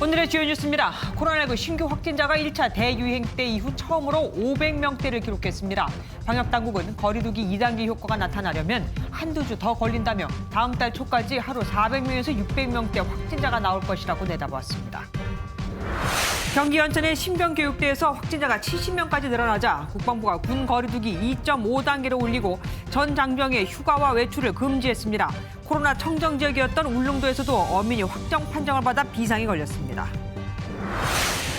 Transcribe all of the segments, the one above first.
오늘의 주요 뉴스입니다. 코로나19 신규 확진자가 1차 대유행 때 이후 처음으로 500명대를 기록했습니다. 방역당국은 거리두기 2단계 효과가 나타나려면 한두 주 더 걸린다며 다음 달 초까지 하루 400명에서 600명대 확진자가 나올 것이라고 내다보았습니다. 경기 연천의 신병교육대에서 확진자가 70명까지 늘어나자 국방부가 군 거리두기 2.5단계로 올리고 전 장병의 휴가와 외출을 금지했습니다. 코로나 청정 지역이었던 울릉도에서도 어민이 확정 판정을 받아 비상이 걸렸습니다.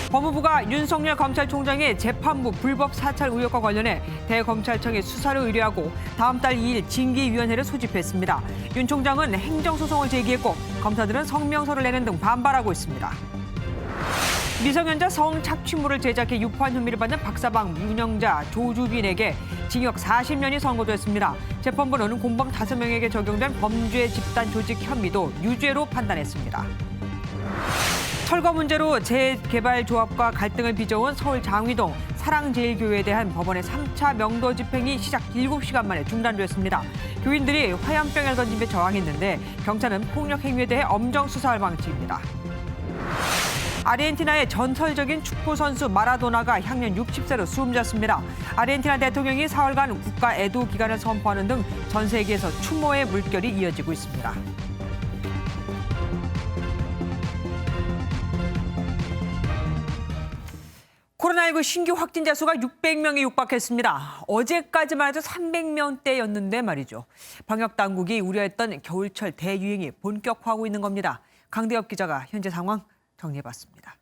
법무부가 윤석열 검찰총장의 재판부 불법 사찰 의혹과 관련해 대검찰청에 수사를 의뢰하고 다음 달 2일 징계위원회를 소집했습니다. 윤 총장은 행정소송을 제기했고 검사들은 성명서를 내는 등 반발하고 있습니다. 미성년자 성착취물을 제작해 유포한 혐의를 받는 박사방 운영자 조주빈에게 징역 40년이 선고됐습니다. 재판부는 공범 5명에게 적용된 범죄 집단 조직 혐의도 유죄로 판단했습니다. 철거 문제로 재개발조합과 갈등을 빚어온 서울 장위동 사랑제일교회에 대한 법원의 3차 명도 집행이 시작 7시간 만에 중단됐습니다. 교인들이 화염병을 던지며 저항했는데 경찰은 폭력 행위에 대해 엄정 수사할 방침입니다. 아르헨티나의 전설적인 축구 선수 마라도나가 향년 60세로 숨졌습니다. 아르헨티나 대통령이 4월간 국가 애도 기간을 선포하는 등 전 세계에서 추모의 물결이 이어지고 있습니다. 코로나19 신규 확진자 수가 600명에 육박했습니다. 어제까지만 해도 300명대였는데 말이죠. 방역당국이 우려했던 겨울철 대유행이 본격화하고 있는 겁니다. 강대엽 기자가 현재 상황 정리해봤습니다.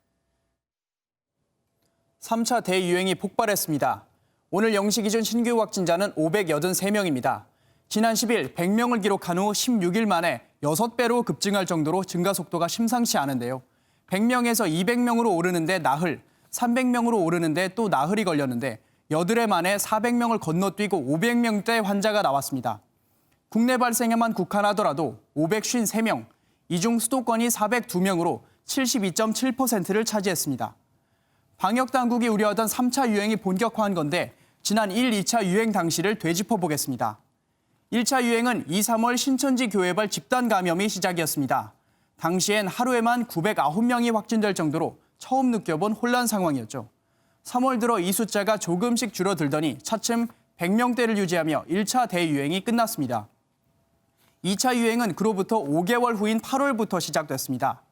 3차 대유행이 폭발했습니다. 오늘 0시 기준 신규 확진자는 583명입니다. 지난 10일 100명을 기록한 후 16일 만에 6배로 급증할 정도로 증가 속도가 심상치 않은데요. 100명에서 200명으로 오르는데 나흘, 300명으로 오르는데 또 나흘이 걸렸는데 여드레 만에 400명을 건너뛰고 500명대 환자가 나왔습니다. 국내 발생에만 국한하더라도 553명, 이 중 수도권이 402명으로 72.7%를 차지했습니다. 방역당국이 우려하던 3차 유행이 본격화한 건데 지난 1, 2차 유행 당시를 되짚어보겠습니다. 1차 유행은 2, 3월 신천지 교회발 집단 감염이 시작이었습니다. 당시엔 하루에만 909명이 확진될 정도로 처음 느껴본 혼란 상황이었죠. 3월 들어 이 숫자가 조금씩 줄어들더니 차츰 100명대를 유지하며 1차 대유행이 끝났습니다. 2차 유행은 그로부터 5개월 후인 8월부터 시작됐습니다.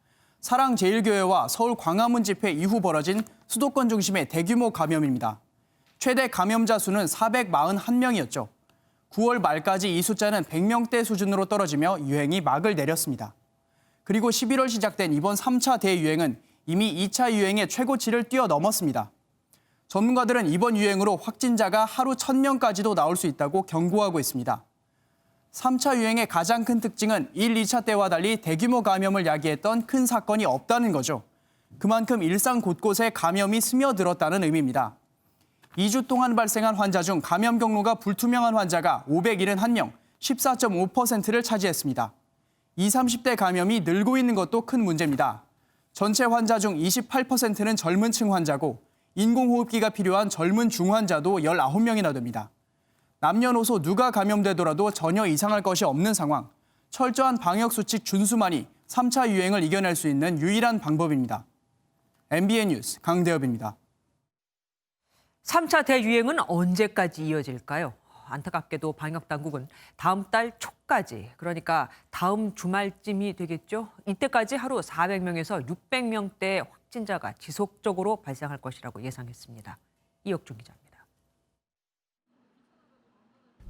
사랑제일교회와 서울 광화문 집회 이후 벌어진 수도권 중심의 대규모 감염입니다. 최대 감염자 수는 441명이었죠. 9월 말까지 이 숫자는 100명대 수준으로 떨어지며 유행이 막을 내렸습니다. 그리고 11월 시작된 이번 3차 대유행은 이미 2차 유행의 최고치를 뛰어넘었습니다. 전문가들은 이번 유행으로 확진자가 하루 1000명까지도 나올 수 있다고 경고하고 있습니다. 3차 유행의 가장 큰 특징은 1, 2차 때와 달리 대규모 감염을 야기했던 큰 사건이 없다는 거죠. 그만큼 일상 곳곳에 감염이 스며들었다는 의미입니다. 2주 동안 발생한 환자 중 감염 경로가 불투명한 환자가 571명, 14.5%를 차지했습니다. 20, 30대 감염이 늘고 있는 것도 큰 문제입니다. 전체 환자 중 28%는 젊은 층 환자고 인공호흡기가 필요한 젊은 중환자도 19명이나 됩니다. 남녀노소 누가 감염되더라도 전혀 이상할 것이 없는 상황. 철저한 방역수칙 준수만이 3차 유행을 이겨낼 수 있는 유일한 방법입니다. MBN 뉴스 강대엽입니다. 3차 대유행은 언제까지 이어질까요? 안타깝게도 방역당국은 다음 달 초까지, 그러니까 다음 주말쯤이 되겠죠. 이때까지 하루 400명에서 600명대 확진자가 지속적으로 발생할 것이라고 예상했습니다. 이혁준 기자입니다.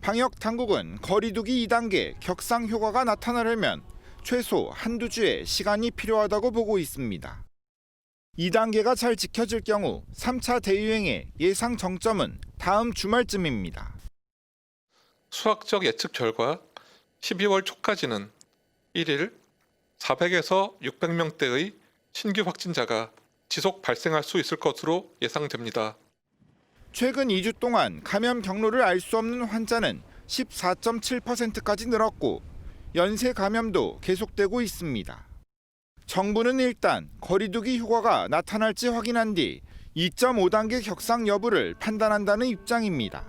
방역당국은 거리두기 2단계 격상 효과가 나타나려면 최소 한두 주의 시간이 필요하다고 보고 있습니다. 2단계가 잘 지켜질 경우 3차 대유행의 예상 정점은 다음 주말쯤입니다. 수학적 예측 결과 12월 초까지는 1일 400에서 600명대의 신규 확진자가 지속 발생할 수 있을 것으로 예상됩니다. 최근 2주 동안 감염 경로를 알 수 없는 환자는 14.7%까지 늘었고 연쇄 감염도 계속되고 있습니다. 정부는 일단 거리두기 효과가 나타날지 확인한 뒤 2.5단계 격상 여부를 판단한다는 입장입니다.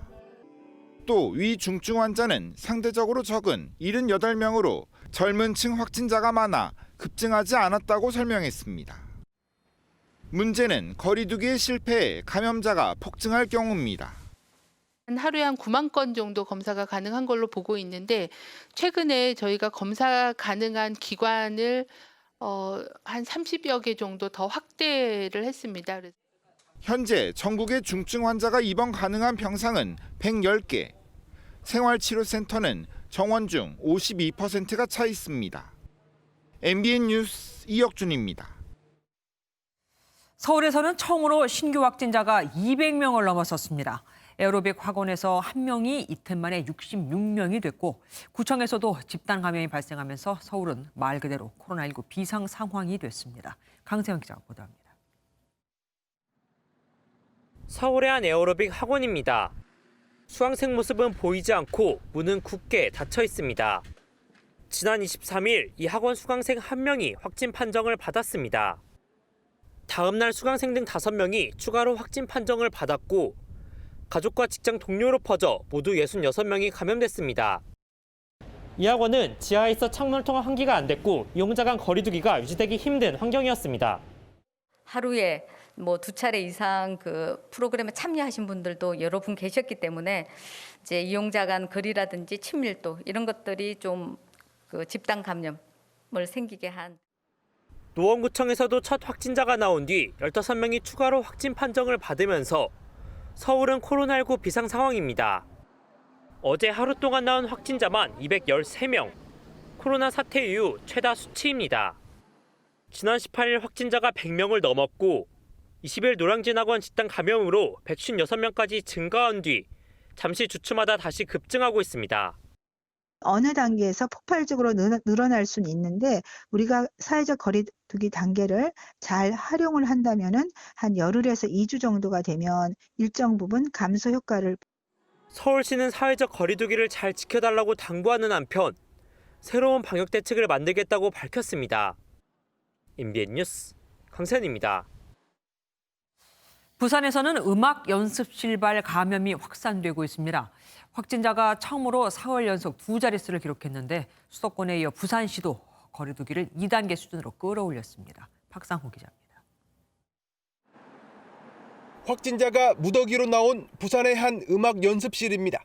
또 위중증 환자는 상대적으로 적은 78명으로 젊은 층 확진자가 많아 급증하지 않았다고 설명했습니다. 문제는 거리두기에 실패해 감염자가 폭증할 경우입니다. 하루에 한 9만 건 정도 검사가 가능한 걸로 보고 있는데 최근에 저희가 검사 가능한 기관을 한 30여 개 정도 더 확대를 했습니다. 현재 전국의 중증 환자가 입원 가능한 병상은 110개, 생활치료센터는 정원 중 52%가 차 있습니다. MBN 뉴스 이혁준입니다. 서울에서는 처음으로 신규 확진자가 200명을 넘어섰습니다. 에어로빅 학원에서 한 명이 이틀 만에 66명이 됐고 구청에서도 집단 감염이 발생하면서 서울은 말 그대로 코로나19 비상 상황이 됐습니다. 강세영 기자가 보도합니다. 서울의 한 에어로빅 학원입니다. 수강생 모습은 보이지 않고 문은 굳게 닫혀 있습니다. 지난 23일 이 학원 수강생 한 명이 확진 판정을 받았습니다. 다음 날 수강생 등 5명이 추가로 확진 판정을 받았고 가족과 직장 동료로 퍼져 모두 66명이 감염됐습니다. 이 학원은 지하에 있어 창문을 통한 환기가 안 됐고 이용자 간 거리두기가 유지되기 힘든 환경이었습니다. 하루에 2차례 이상 그 프로그램에 참여하신 분들도 여러 분 계셨기 때문에 이제 이용자 간 거리라든지 친밀도 이런 것들이 좀 그 집단 감염을 생기게 한. 노원구청에서도 첫 확진자가 나온 뒤 15명이 추가로 확진 판정을 받으면서 서울은 코로나19 비상 상황입니다. 어제 하루 동안 나온 확진자만 213명. 코로나 사태 이후 최다 수치입니다. 지난 18일 확진자가 100명을 넘었고 20일 노량진학원 집단 감염으로 156명까지 증가한 뒤 잠시 주춤하다 다시 급증하고 있습니다. 어느 단계에서 폭발적으로 늘어날 수는 있는데 우리가 사회적 거리두기 단계를 잘 활용을 한다면은 한 열흘에서 2주 정도가 되면 일정 부분 감소 효과를. 서울시는 사회적 거리두기를 잘 지켜달라고 당부하는 한편 새로운 방역 대책을 만들겠다고 밝혔습니다. MBN 뉴스 강세현입니다. 부산에서는 음악 연습실발 감염이 확산되고 있습니다. 확진자가 처음으로 사흘 연속 2자릿수를 기록했는데 수도권에 이어 부산시도 거리두기를 2단계 수준으로 끌어올렸습니다. 박상호 기자입니다. 확진자가 무더기로 나온 부산의 한 음악 연습실입니다.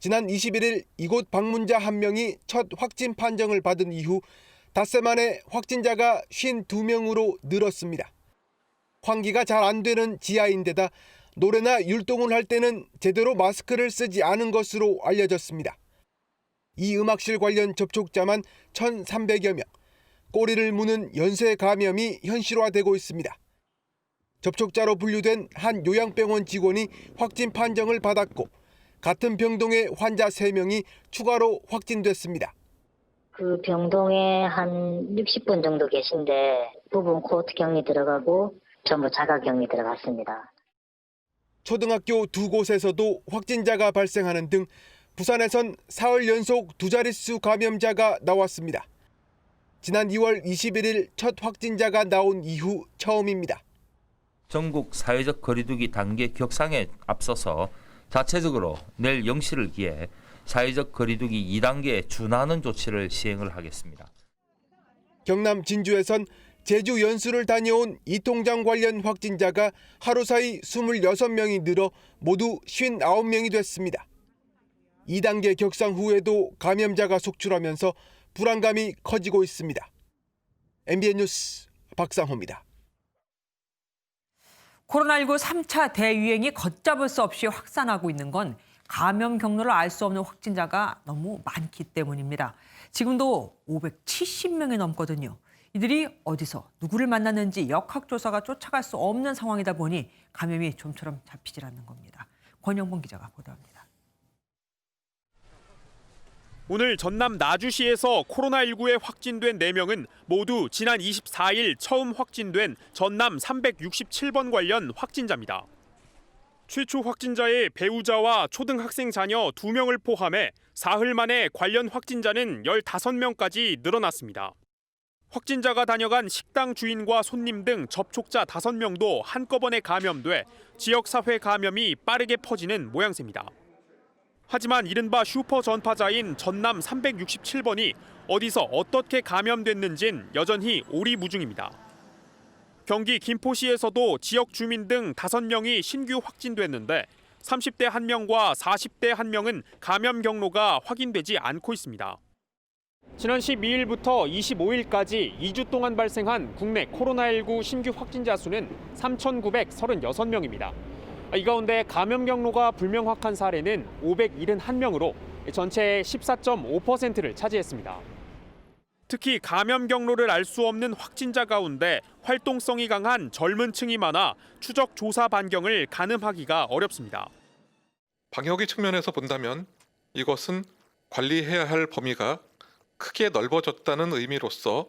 지난 21일 이곳 방문자 한 명이 첫 확진 판정을 받은 이후 닷새 만에 확진자가 52명으로 늘었습니다. 환기가 잘 안 되는 지하인데다 노래나 율동을 할 때는 제대로 마스크를 쓰지 않은 것으로 알려졌습니다. 이 음악실 관련 접촉자만 1,300여 명, 꼬리를 무는 연쇄 감염이 현실화되고 있습니다. 접촉자로 분류된 한 요양병원 직원이 확진 판정을 받았고 같은 병동의 환자 3명이 추가로 확진됐습니다. 그 병동에 한 60분 정도 계신데 부분 코호트 격리 들어가고 전부 자가 격리 들어갔습니다. 초등학교 2곳에서도 확진자가 발생하는 등 부산에선 사흘 연속 2자릿수 감염자가 나왔습니다. 지난 2월 21일 첫 확진자가 나온 이후 처음입니다. 전국 사회적 거리두기 단계 격상에 앞서서 자체적으로 내일 0시를 기해 사회적 거리두기 2단계에 준하는 조치를 시행을 하겠습니다. 경남 진주에선 제주 연수를 다녀온 이 통장 관련 확진자가 하루 사이 26명이 늘어 모두 59명이 됐습니다. 2단계 격상 후에도 감염자가 속출하면서 불안감이 커지고 있습니다. MBN 뉴스 박상호입니다. 코로나19 3차 대유행이 걷잡을 수 없이 확산하고 있는 건 감염 경로를 알 수 없는 확진자가 너무 많기 때문입니다. 지금도 570명이 넘거든요. 이들이 어디서 누구를 만났는지 역학조사가 쫓아갈 수 없는 상황이다 보니 감염이 좀처럼 잡히질 않는 겁니다. 권영봉 기자가 보도합니다. 오늘 전남 나주시에서 코로나19에 확진된 4명은 모두 지난 24일 처음 확진된 전남 367번 관련 확진자입니다. 최초 확진자의 배우자와 초등학생 자녀 2명을 포함해 사흘 만에 관련 확진자는 15명까지 늘어났습니다. 확진자가 다녀간 식당 주인과 손님 등 접촉자 5명도 한꺼번에 감염돼 지역사회 감염이 빠르게 퍼지는 모양새입니다. 하지만 이른바 슈퍼 전파자인 전남 367번이 어디서 어떻게 감염됐는진 여전히 오리무중입니다. 경기 김포시에서도 지역 주민 등 5명이 신규 확진됐는데 30대 1명과 40대 1명은 감염 경로가 확인되지 않고 있습니다. 지난 12일부터 25일까지 2주 동안 발생한 국내 코로나19 신규 확진자 수는 3,936명입니다. 이 가운데 감염 경로가 불명확한 사례는 571명으로 전체의 14.5%를 차지했습니다. 특히 감염 경로를 알 수 없는 확진자 가운데 활동성이 강한 젊은 층이 많아 추적 조사 반경을 가늠하기가 어렵습니다. 방역의 측면에서 본다면 이것은 관리해야 할 범위가 크게 넓어졌다는 의미로서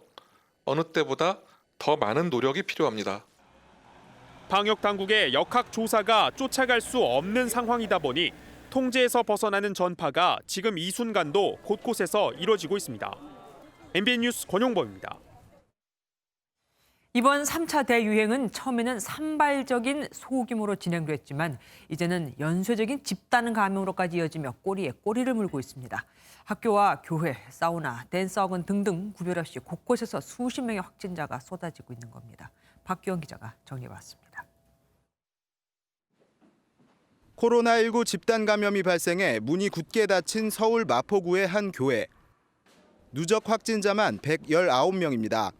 어느 때보다 더 많은 노력이 필요합니다. 방역 당국의 역학 조사가 쫓아갈 수 없는 상황이다 보니 통제에서 벗어나는 전파가 지금 이 순간도 곳곳에서 이뤄지고 있습니다. MBN 뉴스 권용범입니다. 이번 3차 대유행은 처음에는 산발적인 소규모로 진행됐지만 이제는 연쇄적인 집단 감염으로까지 이어지며 꼬리에 꼬리를 물고 있습니다. 학교와 교회, 사우나, 댄스학원 등등 구별 없이 곳곳에서 수십 명의 확진자가 쏟아지고 있는 겁니다. 박규원 기자가 정리해봤습니다. 코로나19 집단 감염이 발생해 문이 굳게 닫힌 서울 마포구의 한 교회. 누적 확진자만 119명입니다.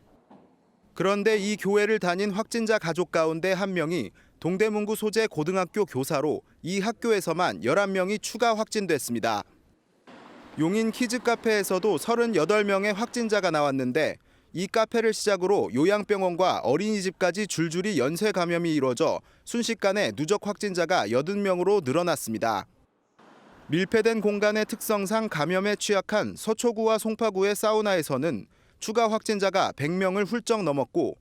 그런데 이 교회를 다닌 확진자 가족 가운데 한 명이 동대문구 소재 고등학교 교사로 이 학교에서만 11명이 추가 확진됐습니다. 용인 키즈카페에서도 38명의 확진자가 나왔는데 이 카페를 시작으로 요양병원과 어린이집까지 줄줄이 연쇄 감염이 이루어져 순식간에 누적 확진자가 80명으로 늘어났습니다. 밀폐된 공간의 특성상 감염에 취약한 서초구와 송파구의 사우나에서는 추가 확진자가 100명을 훌쩍 넘었고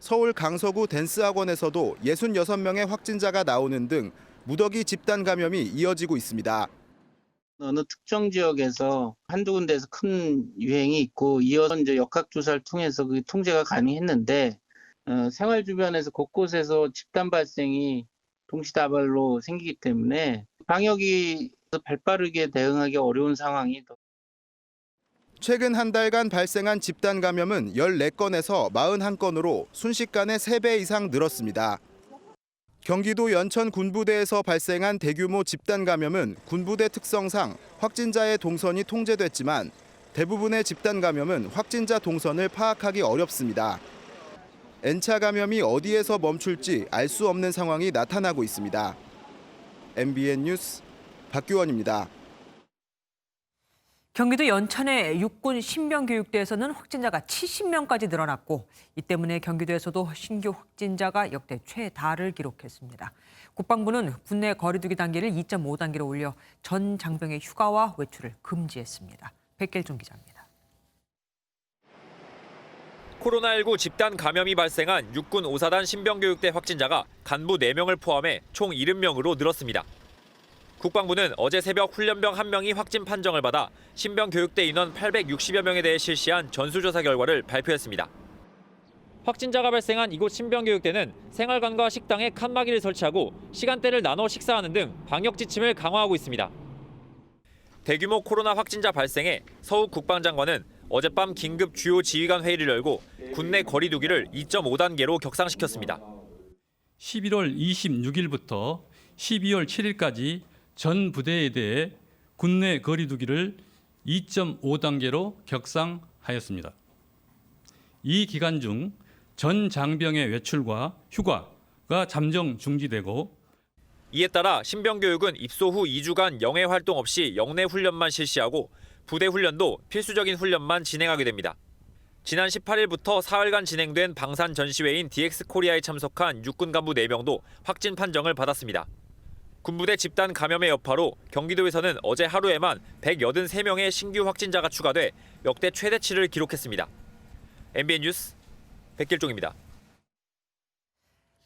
서울 강서구 댄스학원에서도 66명의 확진자가 나오는 등 무더기 집단 감염이 이어지고 있습니다. 어느 특정 지역에서 한두 군데에서 큰 유행이 있고 이어서 이제 역학조사를 통해서 그 통제가 가능했는데 생활 주변에서 곳곳에서 집단 발생이 동시다발로 생기기 때문에 방역이 발빠르게 대응하기 어려운 상황이 최근 한 달간 발생한 집단 감염은 14건에서 41건으로 순식간에 3배 이상 늘었습니다. 경기도 연천 군부대에서 발생한 대규모 집단 감염은 군부대 특성상 확진자의 동선이 통제됐지만 대부분의 집단 감염은 확진자 동선을 파악하기 어렵습니다. N차 감염이 어디에서 멈출지 알 수 없는 상황이 나타나고 있습니다. MBN 뉴스 박규원입니다. 경기도 연천의 육군 신병교육대에서는 확진자가 70명까지 늘어났고 이 때문에 경기도에서도 신규 확진자가 역대 최다를 기록했습니다. 국방부는 국내 거리두기 단계를 2.5단계로 올려 전 장병의 휴가와 외출을 금지했습니다. 백길준 기자입니다. 코로나19 집단 감염이 발생한 육군 5사단 신병교육대 확진자가 간부 4명을 포함해 총 70명으로 늘었습니다. 국방부는 어제 새벽 훈련병 1명이 확진 판정을 받아 신병교육대 인원 860여 명에 대해 실시한 전수조사 결과를 발표했습니다. 확진자가 발생한 이곳 신병교육대는 생활관과 식당에 칸막이를 설치하고 시간대를 나눠 식사하는 등 방역 지침을 강화하고 있습니다. 대규모 코로나 확진자 발생에 서욱 국방장관은 어젯밤 긴급 주요 지휘관 회의를 열고 군내 거리두기를 2.5단계로 격상시켰습니다. 11월 26일부터 12월 7일까지 전 부대에 대해 군내 거리두기를 2.5단계로 격상하였습니다. 이 기간 중 전 장병의 외출과 휴가가 잠정 중지되고 이에 따라 신병교육은 입소 후 2주간 영해 활동 없이 영내 훈련만 실시하고 부대 훈련도 필수적인 훈련만 진행하게 됩니다. 지난 18일부터 사흘간 진행된 방산 전시회인 DX코리아에 참석한 육군 간부 4명도 확진 판정을 받았습니다. 군부대 집단 감염의 여파로 경기도에서는 어제 하루에만 183명의 신규 확진자가 추가돼 역대 최대치를 기록했습니다. MBN 뉴스 백길종입니다.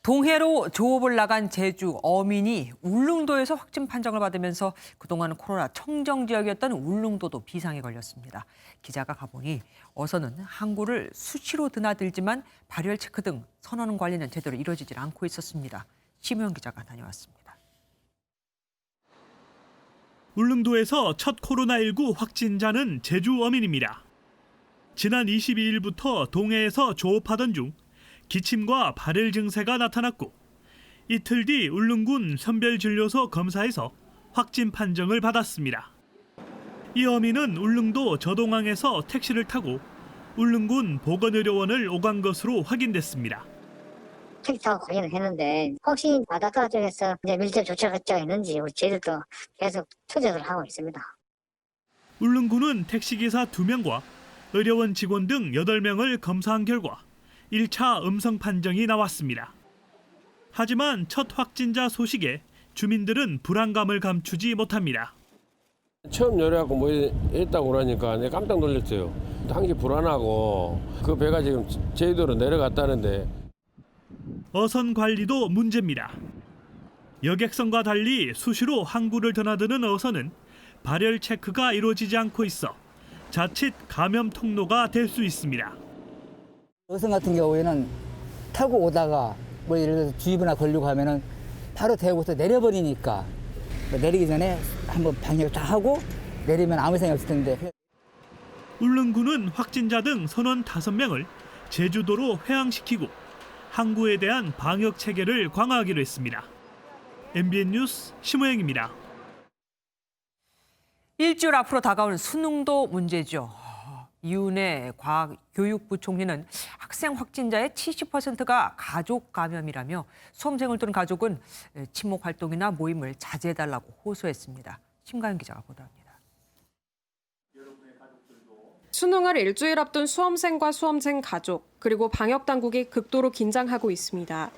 동해로 조업을 나간 제주 어민이 울릉도에서 확진 판정을 받으면서 그동안 코로나 청정 지역이었던 울릉도도 비상에 걸렸습니다. 기자가 가보니 어선은 항구를 수시로 드나들지만 발열 체크 등 선원 관리는 제대로 이루어지질 않고 있었습니다. 심우영 기자가 다녀왔습니다. 울릉도에서 첫 코로나19 확진자는 제주 어민입니다. 지난 22일부터 동해에서 조업하던 중 기침과 발열 증세가 나타났고 이틀 뒤 울릉군 선별진료소 검사에서 확진 판정을 받았습니다. 이 어민은 울릉도 저동항에서 택시를 타고 울릉군 보건의료원을 오간 것으로 확인됐습니다. 택시 타고 가기는 했는데 혹시 바닷가 쪽에서 이제 밀접 조치가 있는지 우리 저희들도 계속 추적을 하고 있습니다. 울릉군은 택시기사 2명과 의료원 직원 등 8명을 검사한 결과 1차 음성 판정이 나왔습니다. 하지만 첫 확진자 소식에 주민들은 불안감을 감추지 못합니다. 처음 열어갖고 뭐 했다고 그러니까 내가 깜짝 놀랐어요. 당시 불안하고 그 배가 지금 제주도로 내려갔다는데. 어선 관리도 문제입니다. 여객선과 달리 수시로 항구를 드나드는 어선은 발열 체크가 이루어지지 않고 있어 자칫 감염 통로가 될 수 있습니다. 어선 같은 경우에는 타고 오다가 뭐 예를 들어서 주의보나 걸리고 하면은 바로 대구에서 내려버리니까 내리기 전에 한번 방역을 다 하고 내리면 아무 생각 없을 텐데. 울릉군은 확진자 등 선원 5명을 제주도로 회항시키고 항구에 대한 방역 체계를 강화하기로 했습니다. MBN 뉴스 심호영입니다. 일주일 앞으로 다가오는 수능도 문제죠. 이은혜 과교육부 총리는 학생 확진자의 70%가 가족 감염이라며 수험생을 둔 가족은 친목 활동이나 모임을 자제해달라고 호소했습니다. 심가연 기자가 보도합니다. 수능을 일주일 앞둔 수험생과 수험생 가족, 그리고 방역당국이 극도로 긴장하고 있습니다.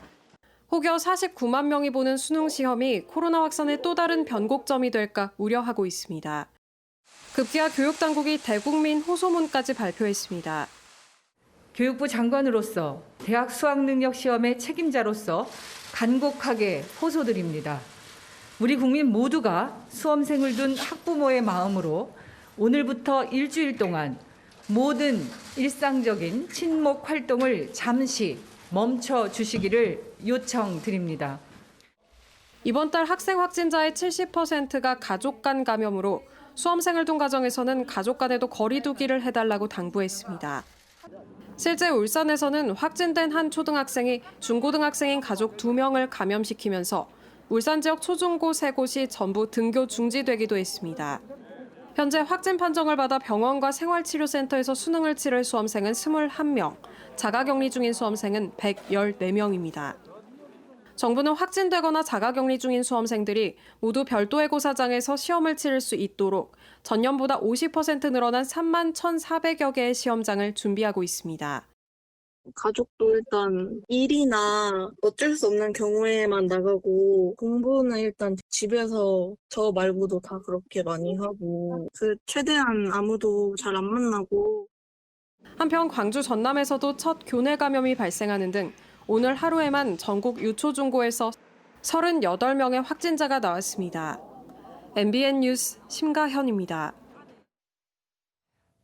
혹여 49만 명이 보는 수능 시험이 코로나 확산의 또 다른 변곡점이 될까 우려하고 있습니다. 급기야 교육당국이 대국민 호소문까지 발표했습니다. 교육부 장관으로서 대학 수학능력시험의 책임자로서 간곡하게 호소드립니다. 우리 국민 모두가 수험생을 둔 학부모의 마음으로 오늘부터 일주일 동안 모든 일상적인 친목 활동을 잠시 멈춰 주시기를 요청드립니다. 이번 달 학생 확진자의 70%가 가족 간 감염으로 수험생을 둔 가정에서는 가족 간에도 거리 두기를 해달라고 당부했습니다. 실제 울산에서는 확진된 한 초등학생이 중고등학생인 가족 2명을 감염시키면서 울산 지역 초중고 3곳이 전부 등교 중지되기도 했습니다. 현재 확진 판정을 받아 병원과 생활치료센터에서 수능을 치를 수험생은 21명, 자가격리 중인 수험생은 114명입니다. 정부는 확진되거나 자가격리 중인 수험생들이 모두 별도의 고사장에서 시험을 치를 수 있도록 전년보다 50% 늘어난 3만 1,400여 개의 시험장을 준비하고 있습니다. 가족도 일단 일이나 어쩔 수 없는 경우에만 나가고 공부는 일단 집에서 저 말고도 다 그렇게 많이 하고 최대한 아무도 잘 안 만나고. 한편 광주 전남에서도 첫 교내 감염이 발생하는 등 오늘 하루에만 전국 유초중고에서 38명의 확진자가 나왔습니다. MBN 뉴스 심가현입니다.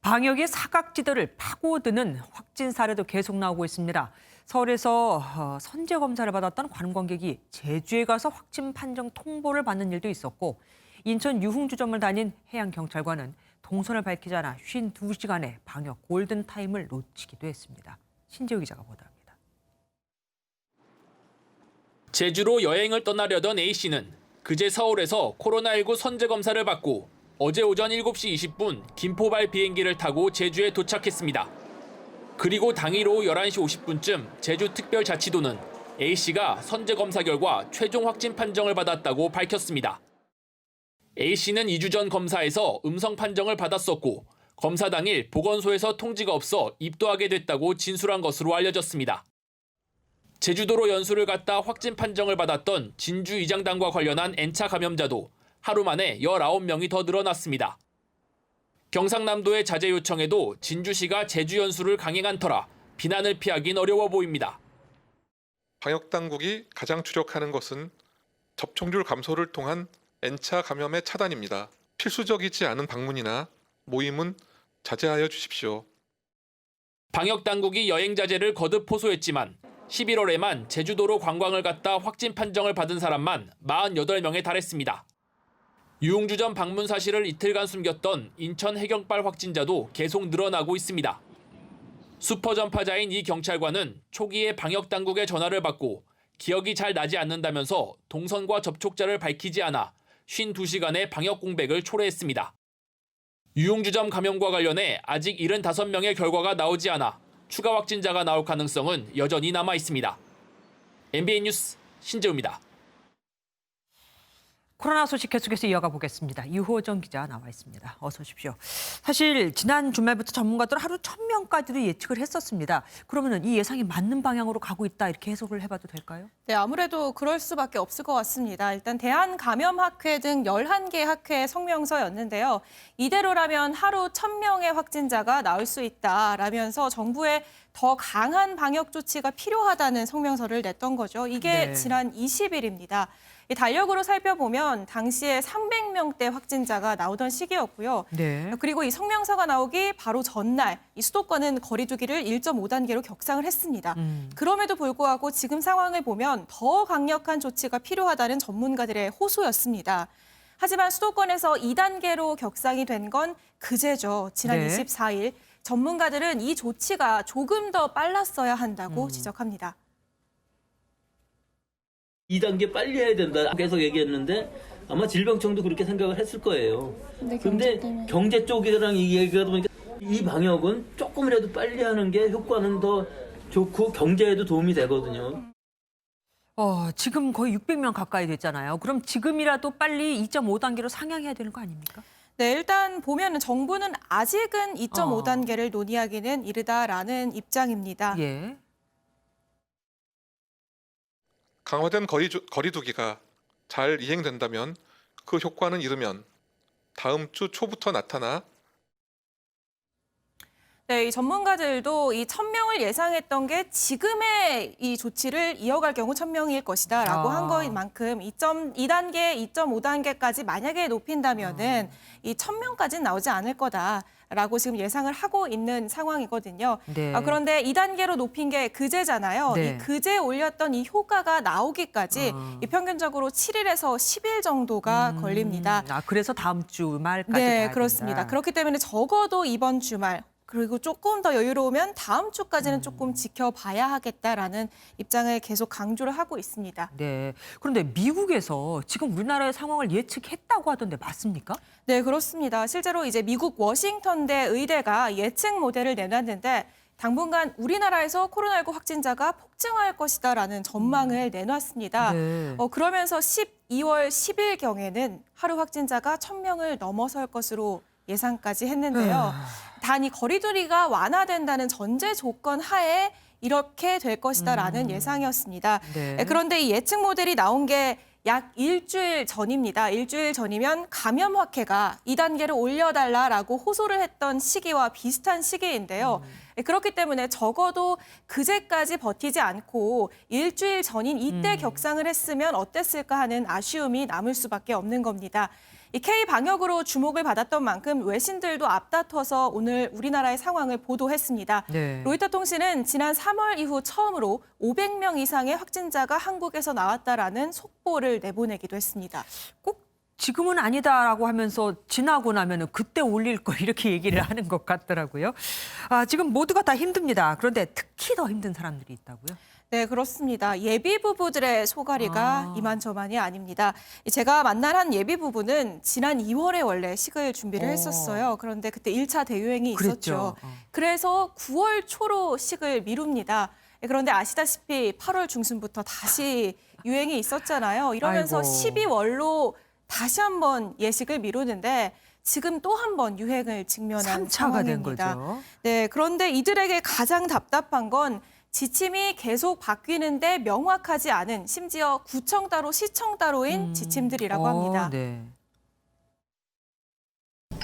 방역의 사각지대를 파고드는 확진 사례도 계속 나오고 있습니다. 서울에서 선제 검사를 받았던 관광객이 제주에 가서 확진 판정 통보를 받는 일도 있었고 인천 유흥주점을 다닌 해양경찰관은 동선을 밝히지 않아 52시간의 방역 골든타임을 놓치기도 했습니다. 신재우 기자가 보도합니다. 제주로 여행을 떠나려던 A씨는 그제 서울에서 코로나19 선제 검사를 받고 어제 오전 7시 20분 김포발 비행기를 타고 제주에 도착했습니다. 그리고 당일 오후 11시 50분쯤 제주특별자치도는 A씨가 선제 검사 결과 최종 확진 판정을 받았다고 밝혔습니다. A씨는 2주 전 검사에서 음성 판정을 받았었고 검사 당일 보건소에서 통지가 없어 입도하게 됐다고 진술한 것으로 알려졌습니다. 제주도로 연수를 갔다 확진 판정을 받았던 진주 이장단과 관련한 N차 감염자도 하루 만에 19명이 더 늘어났습니다. 경상남도의 자제 요청에도 진주시가 제주 연수를 강행한 터라 비난을 피하긴 어려워 보입니다. 방역당국이 가장 주력하는 것은 접촉률 감소를 통한 N차 감염의 차단입니다. 필수적이지 않은 방문이나 모임은 자제하여 주십시오. 방역당국이 여행 자제를 거듭 호소했지만 11월에만 제주도로 관광을 갔다 확진 판정을 받은 사람만 48명에 달했습니다. 유흥주점 방문 사실을 이틀간 숨겼던 인천 해경발 확진자도 계속 늘어나고 있습니다. 슈퍼 전파자인 이 경찰관은 초기에 방역 당국의 전화를 받고 기억이 잘 나지 않는다면서 동선과 접촉자를 밝히지 않아 52시간의 방역 공백을 초래했습니다. 유흥주점 감염과 관련해 아직 75명의 결과가 나오지 않아 추가 확진자가 나올 가능성은 여전히 남아 있습니다. MBN 뉴스 신재우입니다. 코로나 소식 계속해서 이어가 보겠습니다. 유호정 기자 나와 있습니다. 어서 오십시오. 사실 지난 주말부터 전문가들은 하루 1,000명까지도 예측을 했었습니다. 그러면 이 예상이 맞는 방향으로 가고 있다 이렇게 해석을 해봐도 될까요? 네, 아무래도 그럴 수밖에 없을 것 같습니다. 일단 대한감염학회 등 11개 학회의 성명서였는데요. 이대로라면 하루 1,000명의 확진자가 나올 수 있다라면서 정부의 더 강한 방역 조치가 필요하다는 성명서를 냈던 거죠. 이게 지난 20일입니다. 이 달력으로 살펴보면 당시에 300명대 확진자가 나오던 시기였고요. 그리고 이 성명서가 나오기 바로 전날 이 수도권은 거리 두기를 1.5단계로 격상을 했습니다. 그럼에도 불구하고 지금 상황을 보면 더 강력한 조치가 필요하다는 전문가들의 호소였습니다. 하지만 수도권에서 2단계로 격상이 된 건 그제죠. 지난 24일 전문가들은 이 조치가 조금 더 빨랐어야 한다고 지적합니다. 2단계 빨리 해야 된다 계속 얘기했는데 아마 질병청도 그렇게 생각을 했을 거예요. 근데 경제 쪽이랑 얘기하다 보니까 이 방역은 조금이라도 빨리 하는 게 효과는 더 좋고 경제에도 도움이 되거든요. 지금 거의 600명 가까이 됐잖아요. 그럼 지금이라도 빨리 2.5단계로 상향해야 되는 거 아닙니까? 네, 일단 보면 정부는 아직은 2.5단계를 논의하기는 이르다라는 입장입니다. 강화된 거리 두기가 잘 이행된다면 그 효과는 이르면 다음 주 초부터 나타나 네, 이 전문가들도 이 1,000명을 예상했던 게 지금의 이 조치를 이어갈 경우 1,000명일 것이다라고 한 거인 만큼 2.2단계, 2.5단계까지 만약에 높인다면은 이 1,000명까지는 나오지 않을 거다라고 지금 예상을 하고 있는 상황이거든요. 그런데 2단계로 높인 게 그제잖아요. 이 그제 올렸던 이 효과가 나오기까지 이 평균적으로 7일에서 10일 정도가 걸립니다. 그래서 다음 주 말까지 네, 가야 그렇습니다. 된다. 그렇기 때문에 적어도 이번 주말 그리고 조금 더 여유로우면 다음 주까지는 조금 지켜봐야 하겠다라는 입장을 계속 강조를 하고 있습니다. 네. 그런데 미국에서 지금 우리나라의 상황을 예측했다고 하던데 맞습니까? 네, 그렇습니다. 실제로 이제 미국 워싱턴대 의대가 예측 모델을 내놨는데 당분간 우리나라에서 코로나19 확진자가 폭증할 것이다라는 전망을 내놨습니다. 그러면서 12월 10일경에는 하루 확진자가 1,000명을 넘어설 것으로 예상까지 했는데요. 단 이 거리두기가 완화된다는 전제 조건 하에 이렇게 될 것이다라는 예상이었습니다. 그런데 이 예측 모델이 나온 게 약 일주일 전입니다. 일주일 전이면 감염학회가 2단계를 올려달라라고 호소를 했던 시기와 비슷한 시기인데요. 그렇기 때문에 적어도 그제까지 버티지 않고 일주일 전인 이때 격상을 했으면 어땠을까 하는 아쉬움이 남을 수밖에 없는 겁니다. 이 K-방역으로 주목을 받았던 만큼 외신들도 앞다퉈서 오늘 우리나라의 상황을 보도했습니다. 로이터 통신은 지난 3월 이후 처음으로 500명 이상의 확진자가 한국에서 나왔다라는 속보를 내보내기도 했습니다. 꼭 지금은 아니다라고 하면서 지나고 나면은 그때 올릴 걸 이렇게 얘기를 하는 것 같더라고요. 지금 모두가 다 힘듭니다. 그런데 특히 더 힘든 사람들이 있다고요? 네, 그렇습니다. 예비 부부들의 소갈이가 이만저만이 아닙니다. 제가 만난 한 예비 부부는 지난 2월에 원래 식을 준비를 했었어요. 그런데 그때 1차 대유행이 있었죠. 그래서 9월 초로 식을 미룹니다. 그런데 아시다시피 8월 중순부터 다시 유행이 있었잖아요. 이러면서 12월로 다시 한번 예식을 미루는데 지금 또 한 번 유행을 직면한 3차가 된 상황입니다. 거죠. 네, 그런데 이들에게 가장 답답한 건 지침이 계속 바뀌는데 명확하지 않은 심지어 구청 따로 시청 따로인 지침들이라고 합니다. 그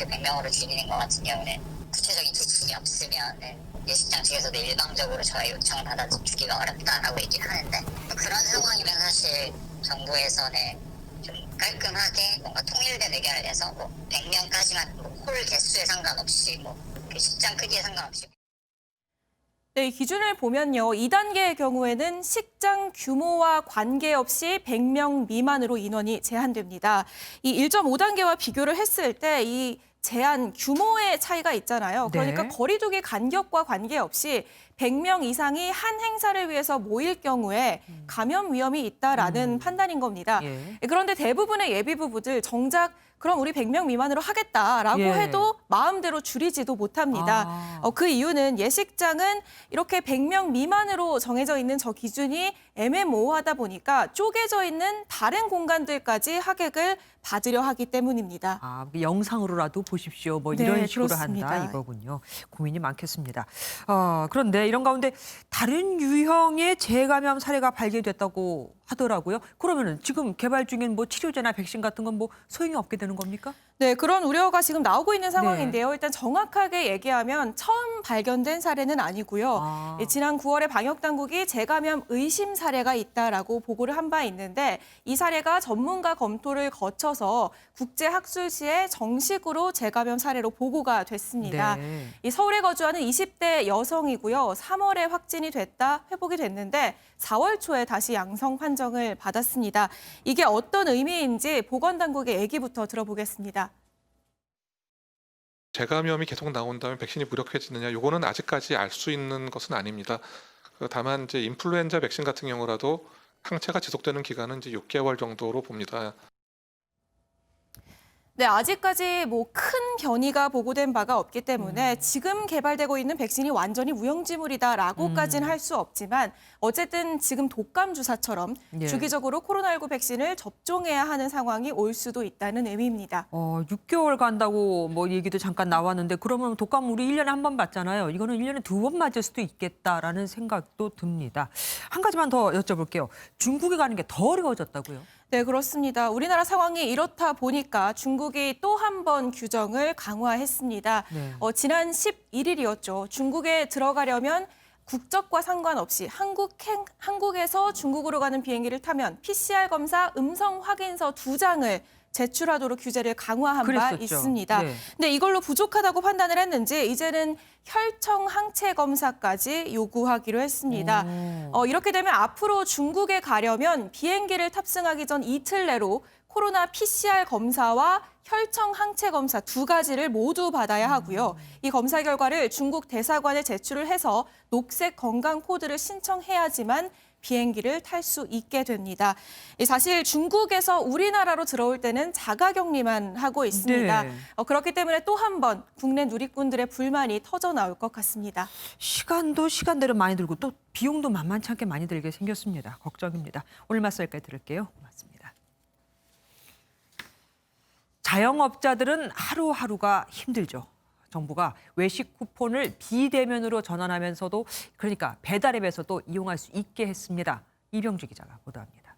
100명으로 줄이는 것 같은 경우는 구체적인 지침이 없으면 예식장 측에서도 일방적으로 저희 요청을 받아주기가 어렵다라고 얘기를 하는데 그런 상황이면 사실 정부에서는 좀 깔끔하게 뭔가 통일된 의견을 내서 100명까지만 홀 개수에 상관없이 그 식장 크기에 상관없이 네, 이 기준을 보면요. 2단계의 경우에는 식장 규모와 관계없이 100명 미만으로 인원이 제한됩니다. 이 1.5단계와 비교를 했을 때 이 제한 규모의 차이가 있잖아요. 그러니까 네. 거리두기 간격과 관계없이 100명 이상이 한 행사를 위해서 모일 경우에 감염 위험이 있다라는 판단인 겁니다. 예. 그런데 대부분의 예비부부들 정작 그럼 우리 100명 미만으로 하겠다라고 예. 해도 마음대로 줄이지도 못합니다. 그 이유는 예식장은 이렇게 100명 미만으로 정해져 있는 저 기준이 애매모호하다 보니까 쪼개져 있는 다른 공간들까지 하객을 받으려 하기 때문입니다. 아, 영상으로라도 보십시오. 뭐 네, 이런 식으로 그렇습니다. 한다 이거군요. 고민이 많겠습니다. 그런데 이런 가운데 다른 유형의 재감염 사례가 발견됐다고 하더라고요. 그러면은 지금 개발 중인 뭐 치료제나 백신 같은 건 뭐 소용이 없게 되는 겁니까? 네, 그런 우려가 지금 나오고 있는 상황인데요. 일단 정확하게 얘기하면 처음 발견된 사례는 아니고요. 지난 9월에 방역당국이 재감염 의심 사례가 있다라고 보고를 한 바 있는데 이 사례가 전문가 검토를 거쳐서 국제학술지에 정식으로 재감염 사례로 보고가 됐습니다. 네. 이 서울에 거주하는 20대 여성이고요. 3월에 확진이 됐다 회복이 됐는데 4월 초에 다시 양성 판정을 받았습니다. 이게 어떤 의미인지 보건당국의 얘기부터 들어보겠습니다. 재감염이 계속 나온다면 백신이 무력해지느냐? 요거는 아직까지 알 수 있는 것은 아닙니다. 다만 이제 인플루엔자 백신 같은 경우라도 항체가 지속되는 기간은 이제 6개월 정도로 봅니다. 네, 아직까지 뭐 큰 변이가 보고된 바가 없기 때문에 지금 개발되고 있는 백신이 완전히 무용지물이다라고까지는 할 수 없지만 어쨌든 지금 독감 주사처럼 예. 주기적으로 코로나19 백신을 접종해야 하는 상황이 올 수도 있다는 의미입니다. 6개월 간다고 뭐 얘기도 잠깐 나왔는데 그러면 독감 우리 1년에 한 번 맞잖아요. 이거는 1년에 2번 맞을 수도 있겠다라는 생각도 듭니다. 한 가지만 더 여쭤볼게요. 중국에 가는 게 더 어려워졌다고요? 네, 그렇습니다. 우리나라 상황이 이렇다 보니까 중국이 또 한 번 규정을 강화했습니다. 네. 지난 11일이었죠. 중국에 들어가려면 국적과 상관없이 한국에서 중국으로 가는 비행기를 타면 PCR 검사 음성 확인서 2장을 제출하도록 규제를 강화한 바 그랬었죠. 있습니다. 네. 근데 이걸로 부족하다고 판단을 했는지 이제는 혈청 항체 검사까지 요구하기로 했습니다. 이렇게 되면 앞으로 중국에 가려면 비행기를 탑승하기 전 이틀 내로 코로나 PCR 검사와 혈청 항체 검사 2가지를 모두 받아야 하고요. 이 검사 결과를 중국 대사관에 제출을 해서 녹색 건강 코드를 신청해야지만 비행기를 탈 수 있게 됩니다. 사실 중국에서 우리나라로 들어올 때는 자가격리만 하고 있습니다. 네. 그렇기 때문에 또 한 번 국내 누리꾼들의 불만이 터져 나올 것 같습니다. 시간도 시간대로 많이 들고 또 비용도 만만치 않게 많이 들게 생겼습니다. 걱정입니다. 오늘 말씀 여기까지 들을게요. 고맙습니다. 자영업자들은 하루하루가 힘들죠. 정부가 외식 쿠폰을 비대면으로 전환하면서도 그러니까 배달앱에서도 이용할 수 있게 했습니다. 이병주 기자가 보도합니다.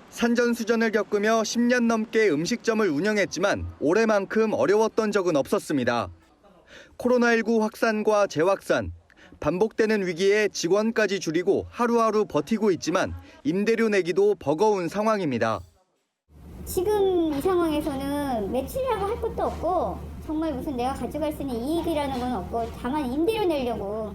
산전수전을 겪으며 10년 넘게 음식점을 운영했지만 올해만큼 어려웠던 적은 없었습니다. 코로나19 확산과 재확산, 반복되는 위기에 직원까지 줄이고 하루하루 버티고 있지만 임대료 내기도 버거운 상황입니다. 지금 이 상황에서는 매출이라고 할 것도 없고 정말 무슨 내가 가져갈 수 있는 이익이라는 건 없고 다만 임대료 내려고.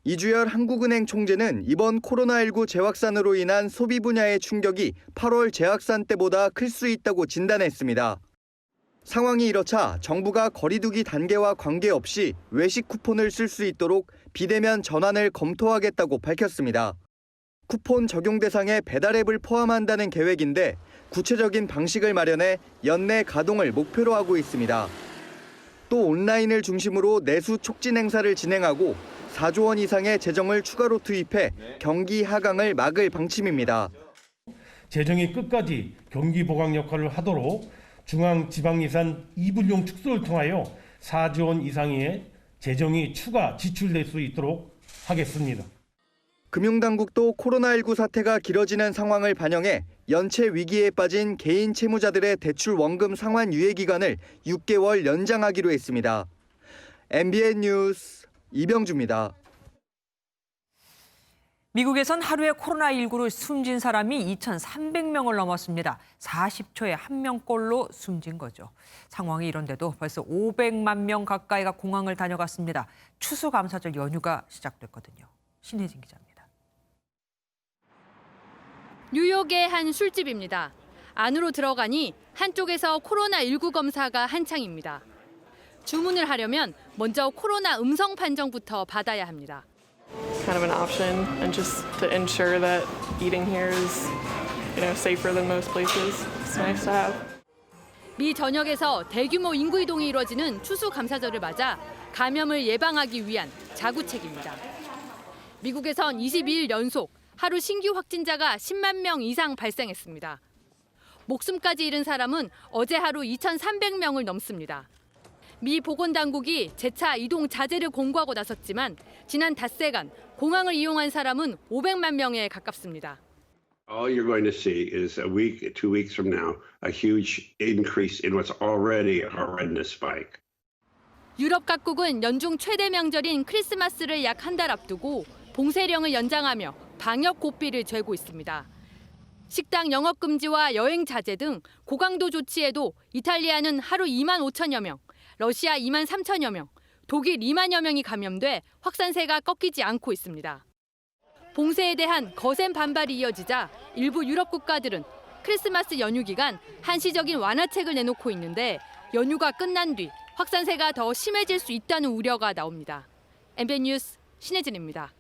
이주열 한국은행 총재는 이번 코로나19 재확산으로 인한 소비 분야의 충격이 8월 재확산 때보다 클 수 있다고 진단했습니다. 상황이 이렇자 정부가 거리두기 단계와 관계없이 외식 쿠폰을 쓸 수 있도록 비대면 전환을 검토하겠다고 밝혔습니다. 쿠폰 적용 대상에 배달앱을 포함한다는 계획인데 구체적인 방식을 마련해 연내 가동을 목표로 하고 있습니다. 또 온라인을 중심으로 내수 촉진 행사를 진행하고 4조 원 이상의 재정을 추가로 투입해 경기 하강을 막을 방침입니다. 재정이 끝까지 경기 보강 역할을 하도록 중앙지방예산 2분용 축소를 통하여 4조 원 이상의 재정이 추가 지출될 수 있도록 하겠습니다. 금융당국도 코로나19 사태가 길어지는 상황을 반영해 연체 위기에 빠진 개인 채무자들의 대출 원금 상환 유예 기간을 6개월 연장하기로 했습니다. MBN 뉴스 이병주입니다. 미국에선 하루에 코로나19로 숨진 사람이 2,300명을 넘었습니다. 40초에 1명꼴로 숨진 거죠. 상황이 이런데도 벌써 500만 명 가까이가 공항을 다녀갔습니다. 추수감사절 연휴가 시작됐거든요. 신혜진 기자입니다. 뉴욕의 한 술집입니다. 안으로 들어가니 한쪽에서 코로나19 검사가 한창입니다. 주문을 하려면 먼저 코로나 음성 판정부터 받아야 합니다. Kind of an option, and just to ensure that eating here is, safer than most places. It's nice to have. 미 전역에서 대규모 인구 이동이 이루어지는 추수감사절을 맞아 감염을 예방하기 위한 자구책입니다. 미국에선 22일 연속 하루 신규 확진자가 10만 명 이상 발생했습니다. 목숨까지 잃은 사람은 어제 하루 2,300명을 넘습니다. 미 보건당국이 재차 이동 자제를 공고하고 나섰지만 지난 닷새간 공항을 이용한 사람은 500만 명에 가깝습니다. All you're going to see is a week, 2 weeks from now, a huge increase in what's already a horrendous spike. 유럽 각국은 연중 최대 명절인 크리스마스를 약 한 달 앞두고 봉쇄령을 연장하며 방역 고삐를 죄고 있습니다. 식당 영업 금지와 여행 자제 등 고강도 조치에도 이탈리아는 하루 2만 5천여 명, 러시아 2만 3천여 명, 독일 2만여 명이 감염돼 확산세가 꺾이지 않고 있습니다. 봉쇄에 대한 거센 반발이 이어지자 일부 유럽 국가들은 크리스마스 연휴 기간 한시적인 완화책을 내놓고 있는데 연휴가 끝난 뒤 확산세가 더 심해질 수 있다는 우려가 나옵니다. MBN 뉴스 신혜진입니다.